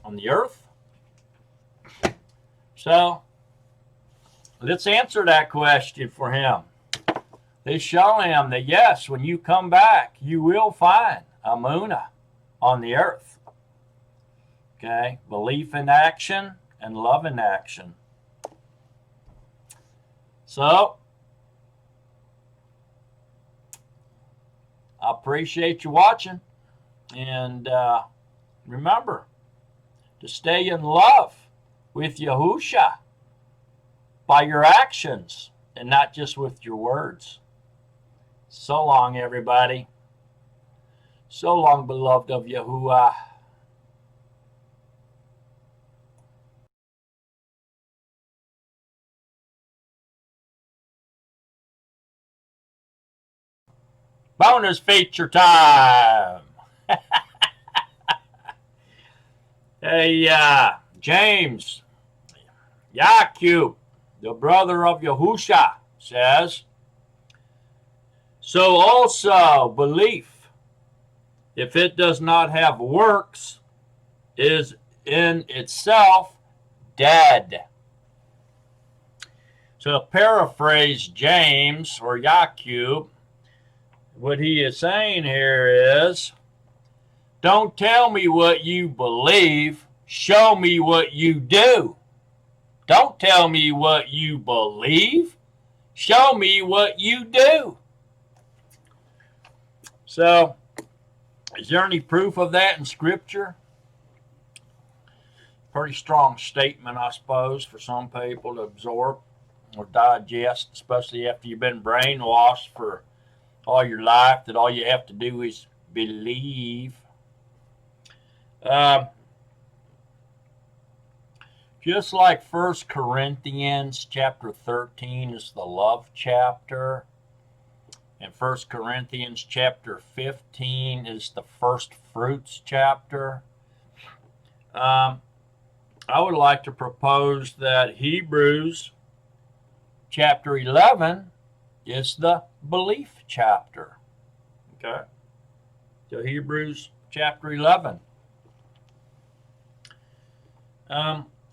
On the earth? So, let's answer that question for him. They show him that yes, when you come back, you will find Amunah on the earth. Okay? Belief in action and love in action. So, I appreciate you watching. And remember to stay in love with Yahusha by your actions and not just with your words. So long, everybody. So long, beloved of Yahuwah. Bonus feature time. Hey, James Yakub, the brother of Yahusha, says, so also belief if it does not have works, is in itself dead. So to paraphrase James or Yahusha, what he is saying here is, don't tell me what you believe, show me what you do. Don't tell me what you believe, show me what you do. So, is there any proof of that in Scripture? Pretty strong statement, I suppose, for some people to absorb or digest, especially after you've been brainwashed for all your life that all you have to do is believe. Just like 1 Corinthians chapter 13 is the love chapter, and 1 Corinthians chapter 15 is the first fruits chapter, I would like to propose that Hebrews chapter 11 is the belief chapter. Okay? So Hebrews chapter 11.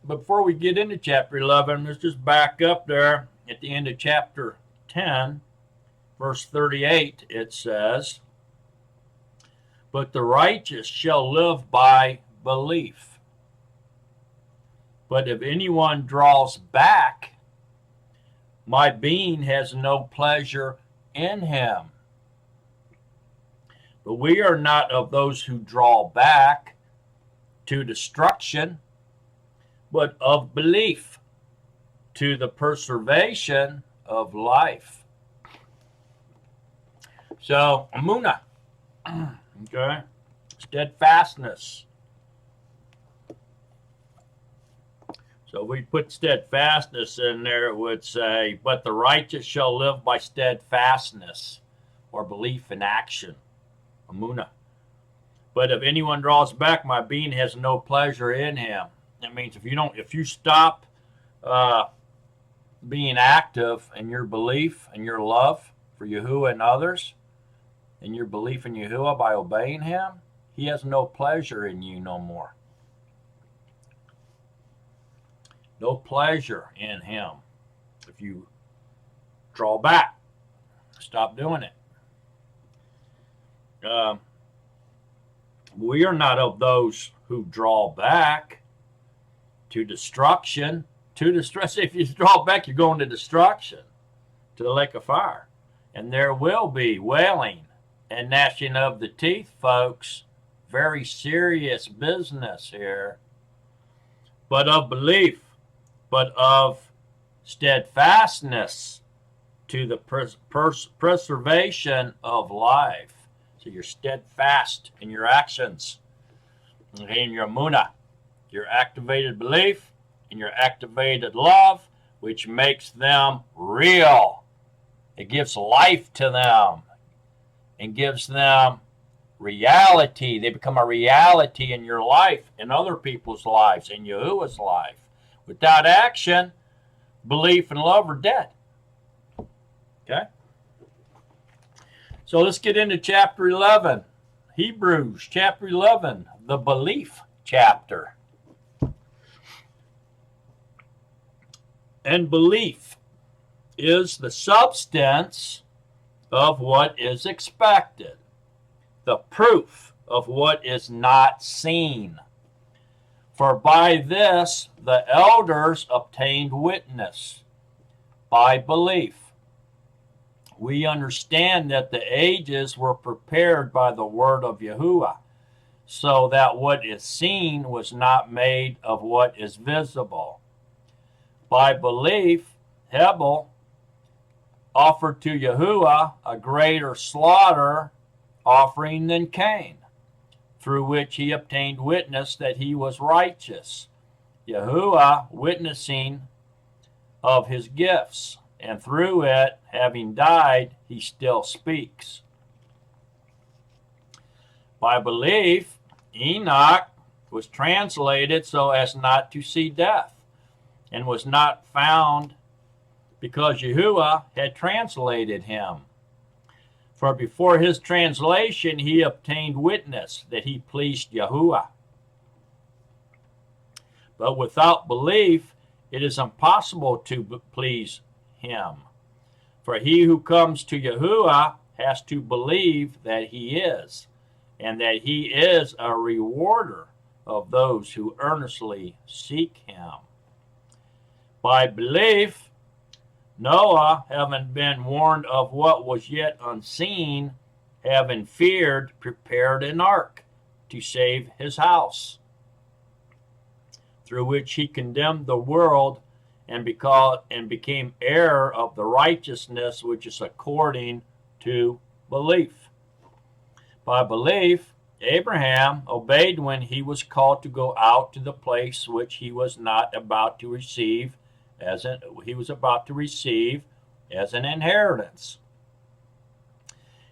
Before we get into chapter 11, let's just back up there at the end of chapter 10, verse 38. It says, "But the righteous shall live by belief. But if anyone draws back, my being has no pleasure in him." But we are not of those who draw back to destruction, but of belief to the preservation of life. So, Amunah, okay, steadfastness. So if we put steadfastness in there, it would say, but the righteous shall live by steadfastness, or belief in action. Amunah. But if anyone draws back, my being has no pleasure in him. That means if you stop being active in your belief and your love for Yahuwah and others, and your belief in Yahuwah by obeying him, he has no pleasure in you no more. No pleasure in him if you draw back. Stop doing it. We are not of those who draw back to destruction. To distress. If you draw back, you're going to destruction, to the lake of fire. And there will be wailing and gnashing of the teeth, folks. Very serious business here. But of belief, but of steadfastness to the preservation of life. So you're steadfast in your actions, in your Amunah, your activated belief, and your activated love, which makes them real. It gives life to them and gives them reality. They become a reality in your life, in other people's lives, in Yahuwah's life. Without action, belief and love are dead. Okay? So let's get into chapter 11. Hebrews chapter 11, the belief chapter. And belief is the substance of what is expected, the proof of what is not seen. For by this the elders obtained witness, by belief. We understand that the ages were prepared by the word of Yahuwah, so that what is seen was not made of what is visible. By belief, Hebel offered to Yahuwah a greater slaughter offering than Cain, through which he obtained witness that he was righteous, Yahuwah witnessing of his gifts, and through it, having died, he still speaks. By belief, Enoch was translated so as not to see death, and was not found because Yahuwah had translated him. For before his translation he obtained witness that he pleased Yahuwah. But without belief it is impossible to please him. For he who comes to Yahuwah has to believe that he is, and that he is a rewarder of those who earnestly seek him. By belief, Noah, having been warned of what was yet unseen, having feared, prepared an ark to save his house, through which he condemned the world and became heir of the righteousness which is according to belief. By belief, Abraham obeyed when he was called to go out to the place which he was about to receive as an inheritance.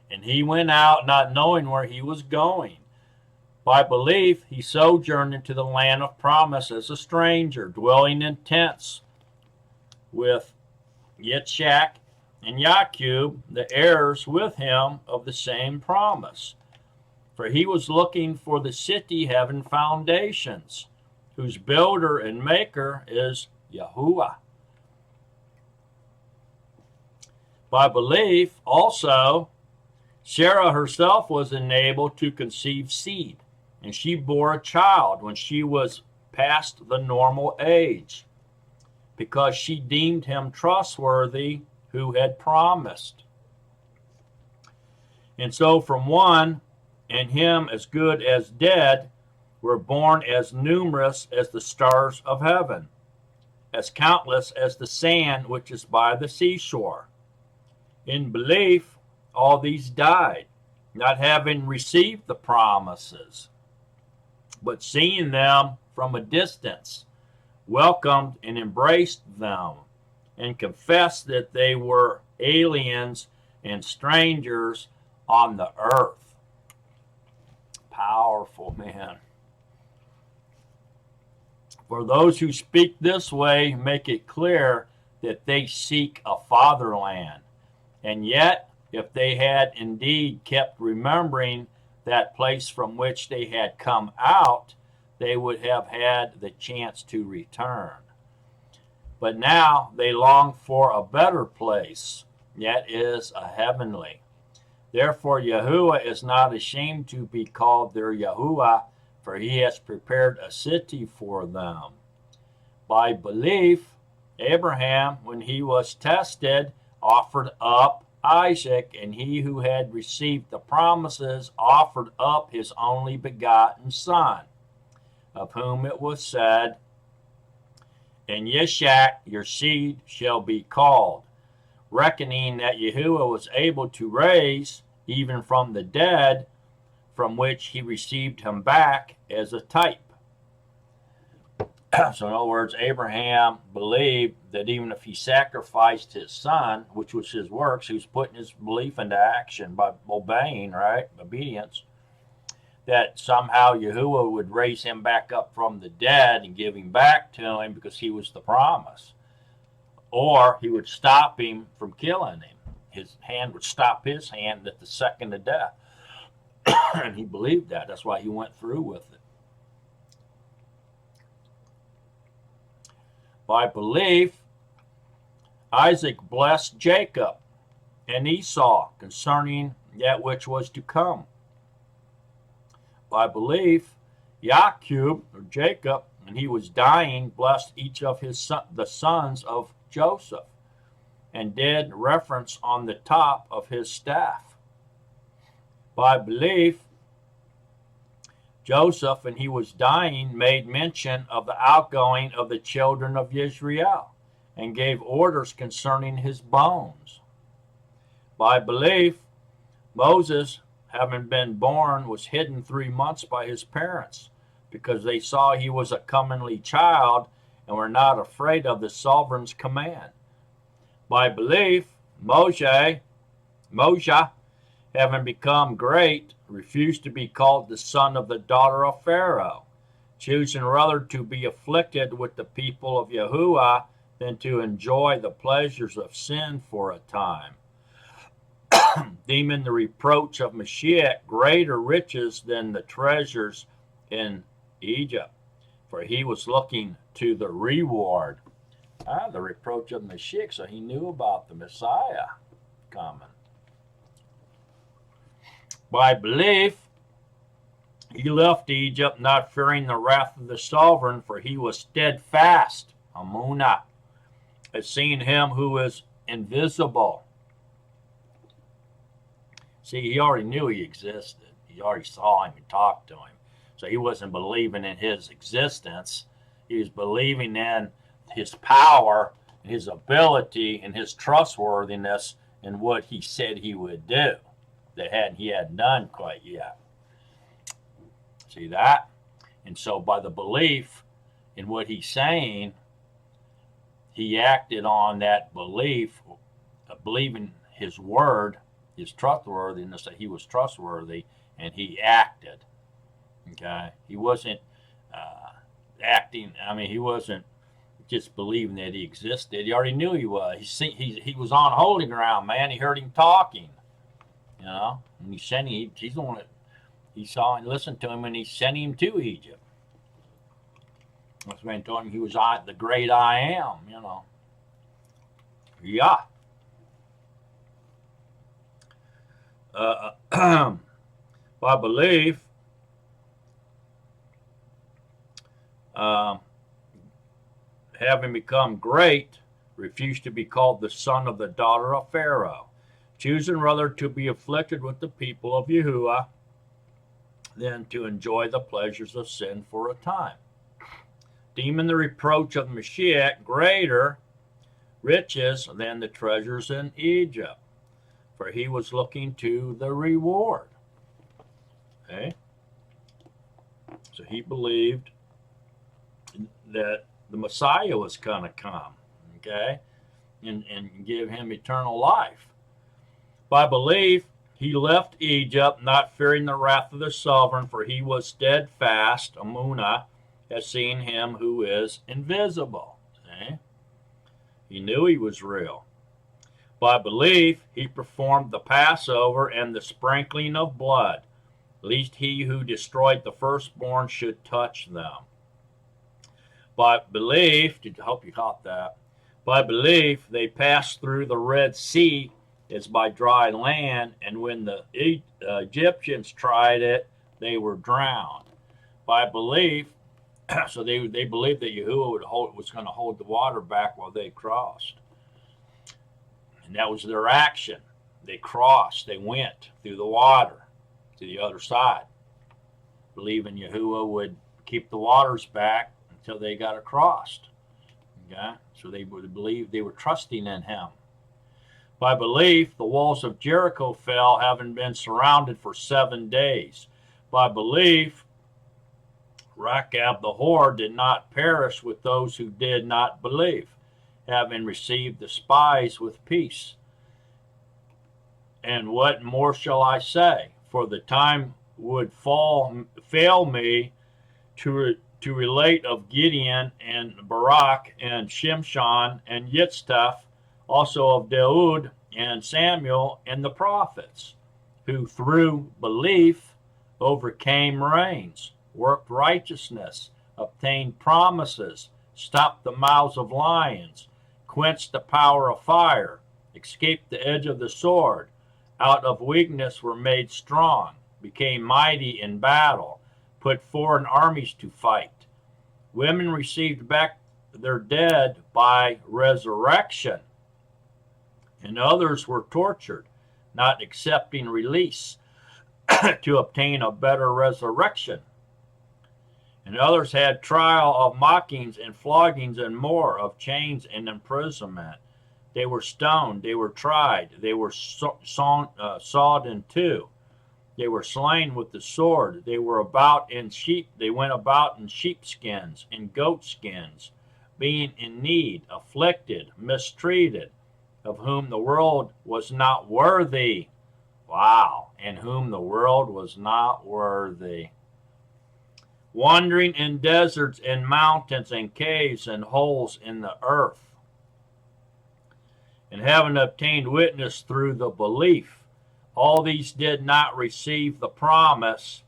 And he went out not knowing where he was going. By belief, he sojourned into the land of promise as a stranger, dwelling in tents with Yitzchak and Jacob, the heirs with him of the same promise. For he was looking for the city having foundations, whose builder and maker is Yahuwah. By belief, also, Sarah herself was enabled to conceive seed, and she bore a child when she was past the normal age, because she deemed him trustworthy who had promised. And so from one, and him as good as dead, were born as numerous as the stars of heaven, as countless as the sand which is by the seashore. In belief, all these died, not having received the promises, but seeing them from a distance, welcomed and embraced them, and confessed that they were aliens and strangers on the earth. Powerful, man. For those who speak this way make it clear that they seek a fatherland. And yet, if they had indeed kept remembering that place from which they had come out, they would have had the chance to return. But now they long for a better place, yet is a heavenly. Therefore Yahuwah is not ashamed to be called their Yahuwah, for he has prepared a city for them. By belief, Abraham, when he was tested, offered up Isaac, and he who had received the promises offered up his only begotten son, of whom it was said, "In Yishak your seed shall be called," reckoning that Yahuwah was able to raise even from the dead, from which he received him back as a type. So in other words, Abraham believed that even if he sacrificed his son, which was his works, he was putting his belief into action by obeying, right? Obedience. That somehow Yahuwah would raise him back up from the dead and give him back to him because he was the promise. Or he would stop him from killing him. His hand would stop his hand at the second of death. And he believed that. That's why he went through with it. By belief, Isaac blessed Jacob and Esau concerning that which was to come. By belief, Jacob, or Jacob, when he was dying, blessed each of the sons of Joseph, and did reference on the top of his staff. By belief, Joseph, when he was dying, made mention of the outgoing of the children of Israel, and gave orders concerning his bones. By belief, Moses, having been born, was hidden 3 months by his parents, because they saw he was a comely child, and were not afraid of the sovereign's command. By belief, Moshe, having become great, refused to be called the son of the daughter of Pharaoh, choosing rather to be afflicted with the people of Yahuwah than to enjoy the pleasures of sin for a time. deeming the reproach of Mashiach greater riches than the treasures in Egypt, for he was looking to the reward. The reproach of Mashiach, so he knew about the Messiah coming. By belief, he left Egypt, not fearing the wrath of the sovereign, for he was steadfast, Amunah, at seeing him who is invisible. See, he already knew he existed. He already saw him and talked to him. So he wasn't believing in his existence. He was believing in his power, and his ability, and his trustworthiness in what he said he would do that he hadn't done quite yet. See that? And so by the belief in what he's saying, he acted on that belief, believing his word, his trustworthiness, that he was trustworthy, and he acted. Okay? He wasn't acting, he wasn't just believing that he existed. He already knew he was. He was on holy ground, man. He heard him talking. You know? And he's the one that he saw and listened to him, and he sent him to Egypt. That's when he told him he was the great I am, you know. Yeah. By belief, having become great, refused to be called the son of the daughter of Pharaoh, choosing rather to be afflicted with the people of Yahuwah than to enjoy the pleasures of sin for a time. Deeming the reproach of Mashiach greater riches than the treasures in Egypt, for he was looking to the reward. Okay? So he believed that the Messiah was going to come, okay, and give him eternal life. By belief, he left Egypt, not fearing the wrath of the sovereign, for he was steadfast, Amunah, at seeing him who is invisible. Okay? He knew he was real. By belief, he performed the Passover and the sprinkling of blood, lest he who destroyed the firstborn should touch them. By belief, I hope you caught that, by belief they passed through the Red Sea as by dry land, and when the Egyptians tried it, they were drowned. By belief, so they believed that Yahuwah was going to hold the water back while they crossed. And that was their action. They crossed, they went through the water to the other side, believing Yahuwah would keep the waters back until they got across. Okay? So they would believe, they were trusting in him. By belief, the walls of Jericho fell, having been surrounded for 7 days. By belief, Rachab the whore did not perish with those who did not believe, having received the spies with peace. And what more shall I say? For the time would fail me to relate of Gideon and Barak and Shimshon and Yitztaph, also of Daud and Samuel and the prophets, who through belief overcame reigns, worked righteousness, obtained promises, stopped the mouths of lions, quenched the power of fire, escaped the edge of the sword, out of weakness were made strong, became mighty in battle, put foreign armies to fight. Women received back their dead by resurrection, and others were tortured, not accepting release to obtain a better resurrection. And others had trial of mockings and floggings and more, of chains and imprisonment. They were stoned, they were tried, they were sawed in two. They were slain with the sword. They went about in sheepskins and goatskins, being in need, afflicted, mistreated, of whom the world was not worthy. Wow, and whom the world was not worthy. Wandering in deserts and mountains and caves and holes in the earth. And having obtained witness through the belief all these did not receive the promise,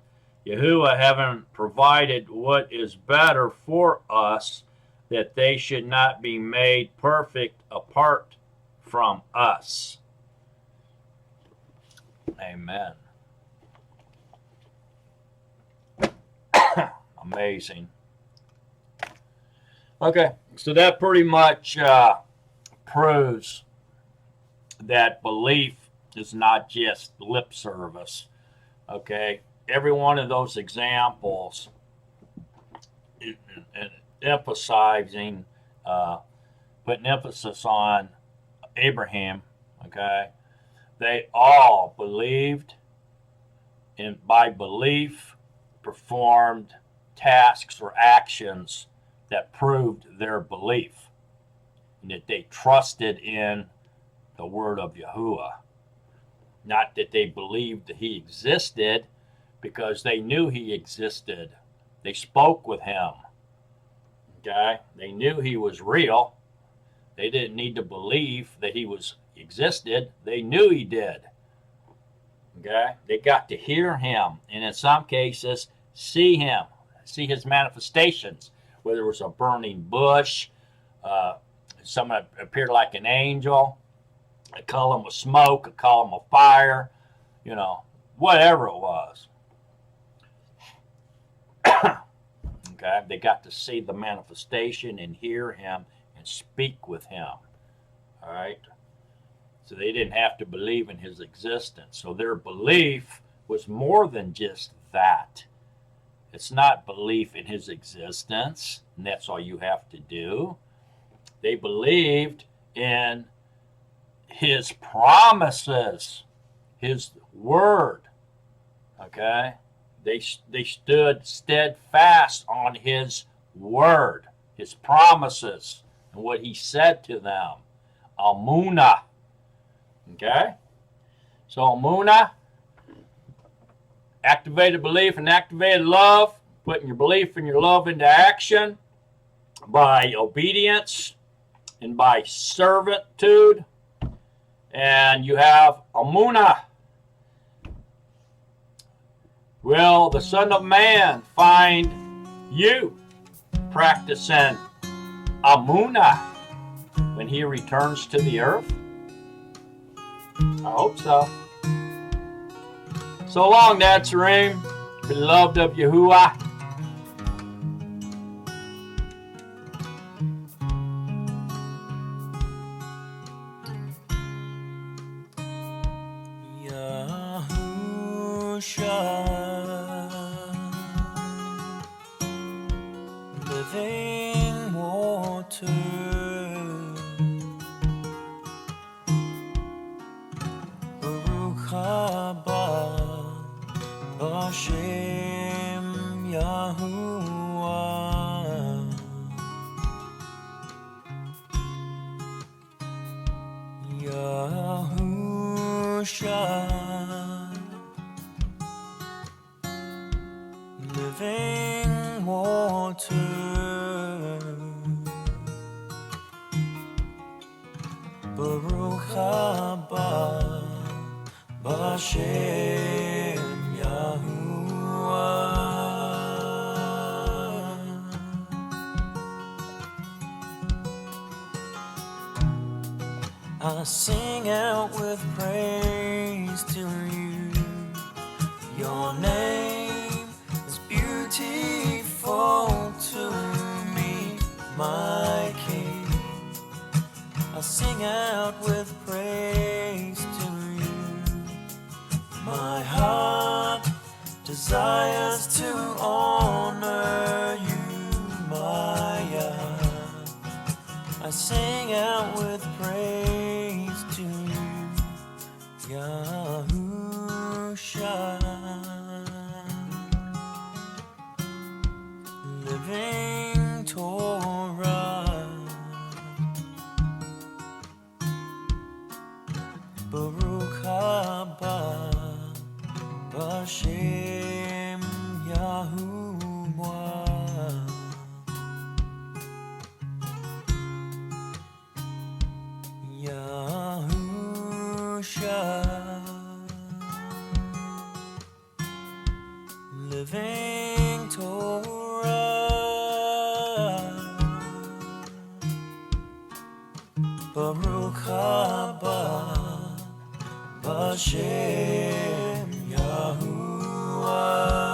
Yahuwah having provided what is better for us, that they should not be made perfect apart from us. Amen. Amazing. Okay, so that pretty much proves that belief is not just lip service. Okay, every one of those examples emphasizing, putting emphasis on Abraham. Okay, they all believed, and by belief performed tasks or actions that proved their belief, and that they trusted in the word of Yahuwah. Not that they believed that he existed, because they knew he existed. They spoke with him. Okay? They knew he was real. They didn't need to believe that he existed. They knew he did. Okay? They got to hear him, and in some cases, see him, see his manifestations, whether it was a burning bush, someone appeared like an angel, a column of smoke, a column of fire, whatever it was. Okay, they got to see the manifestation and hear him and speak with him. All right, so they didn't have to believe in his existence. So their belief was more than just that. It's not belief in his existence, and that's all you have to do. They believed in his promises, his word. Okay? They stood steadfast on his word, his promises, and what he said to them. Amunah. Okay? So Amunah, activated belief and activated love, putting your belief and your love into action by obedience and by servitude. And you have Amunah. Will the Son of Man find you practicing Amunah when he returns to the earth? I hope so. So long, Nazarene, beloved of Yahuwah. Yahusha, living water, Baruch haba Hashem Yahuwah. Yahusha, living water, Baruch haba Hashem Yahuwah. I sing out with praise to you. Your name is beautiful to me, my King. I sing out with praise to you. My heart desires to honor you, my Yah. I sing out with praise to you, Yahusha. Living Torah, Baruch haba Hashem Yahuwah. Yahusha. haba b'Shem Yahuwah.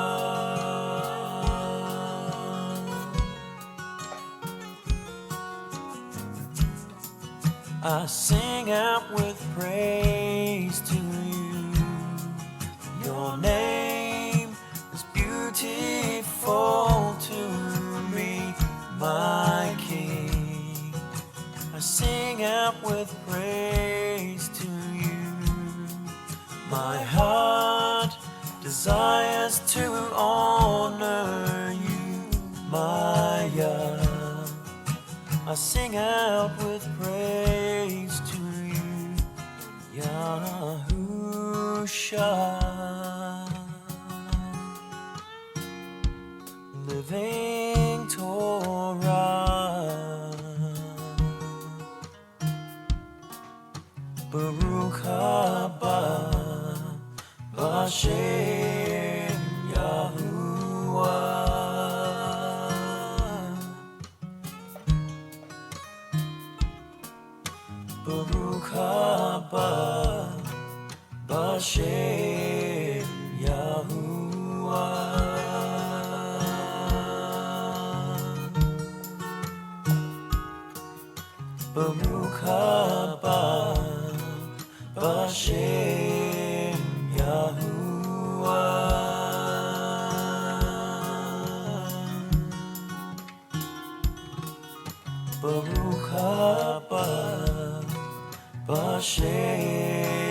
I sing out with praise to you. Your name is beautiful to me, my King. I sing out with praise to you. My heart desires to honor you, my Yah. I sing out with praise to you, Yahusha. Living Torah, Baruch haba b'Shem Yahuwah. Baruch haba b'Shem Yahuwah. Baruch haba b'Shem Yahuwah. Baruch haba b'Shem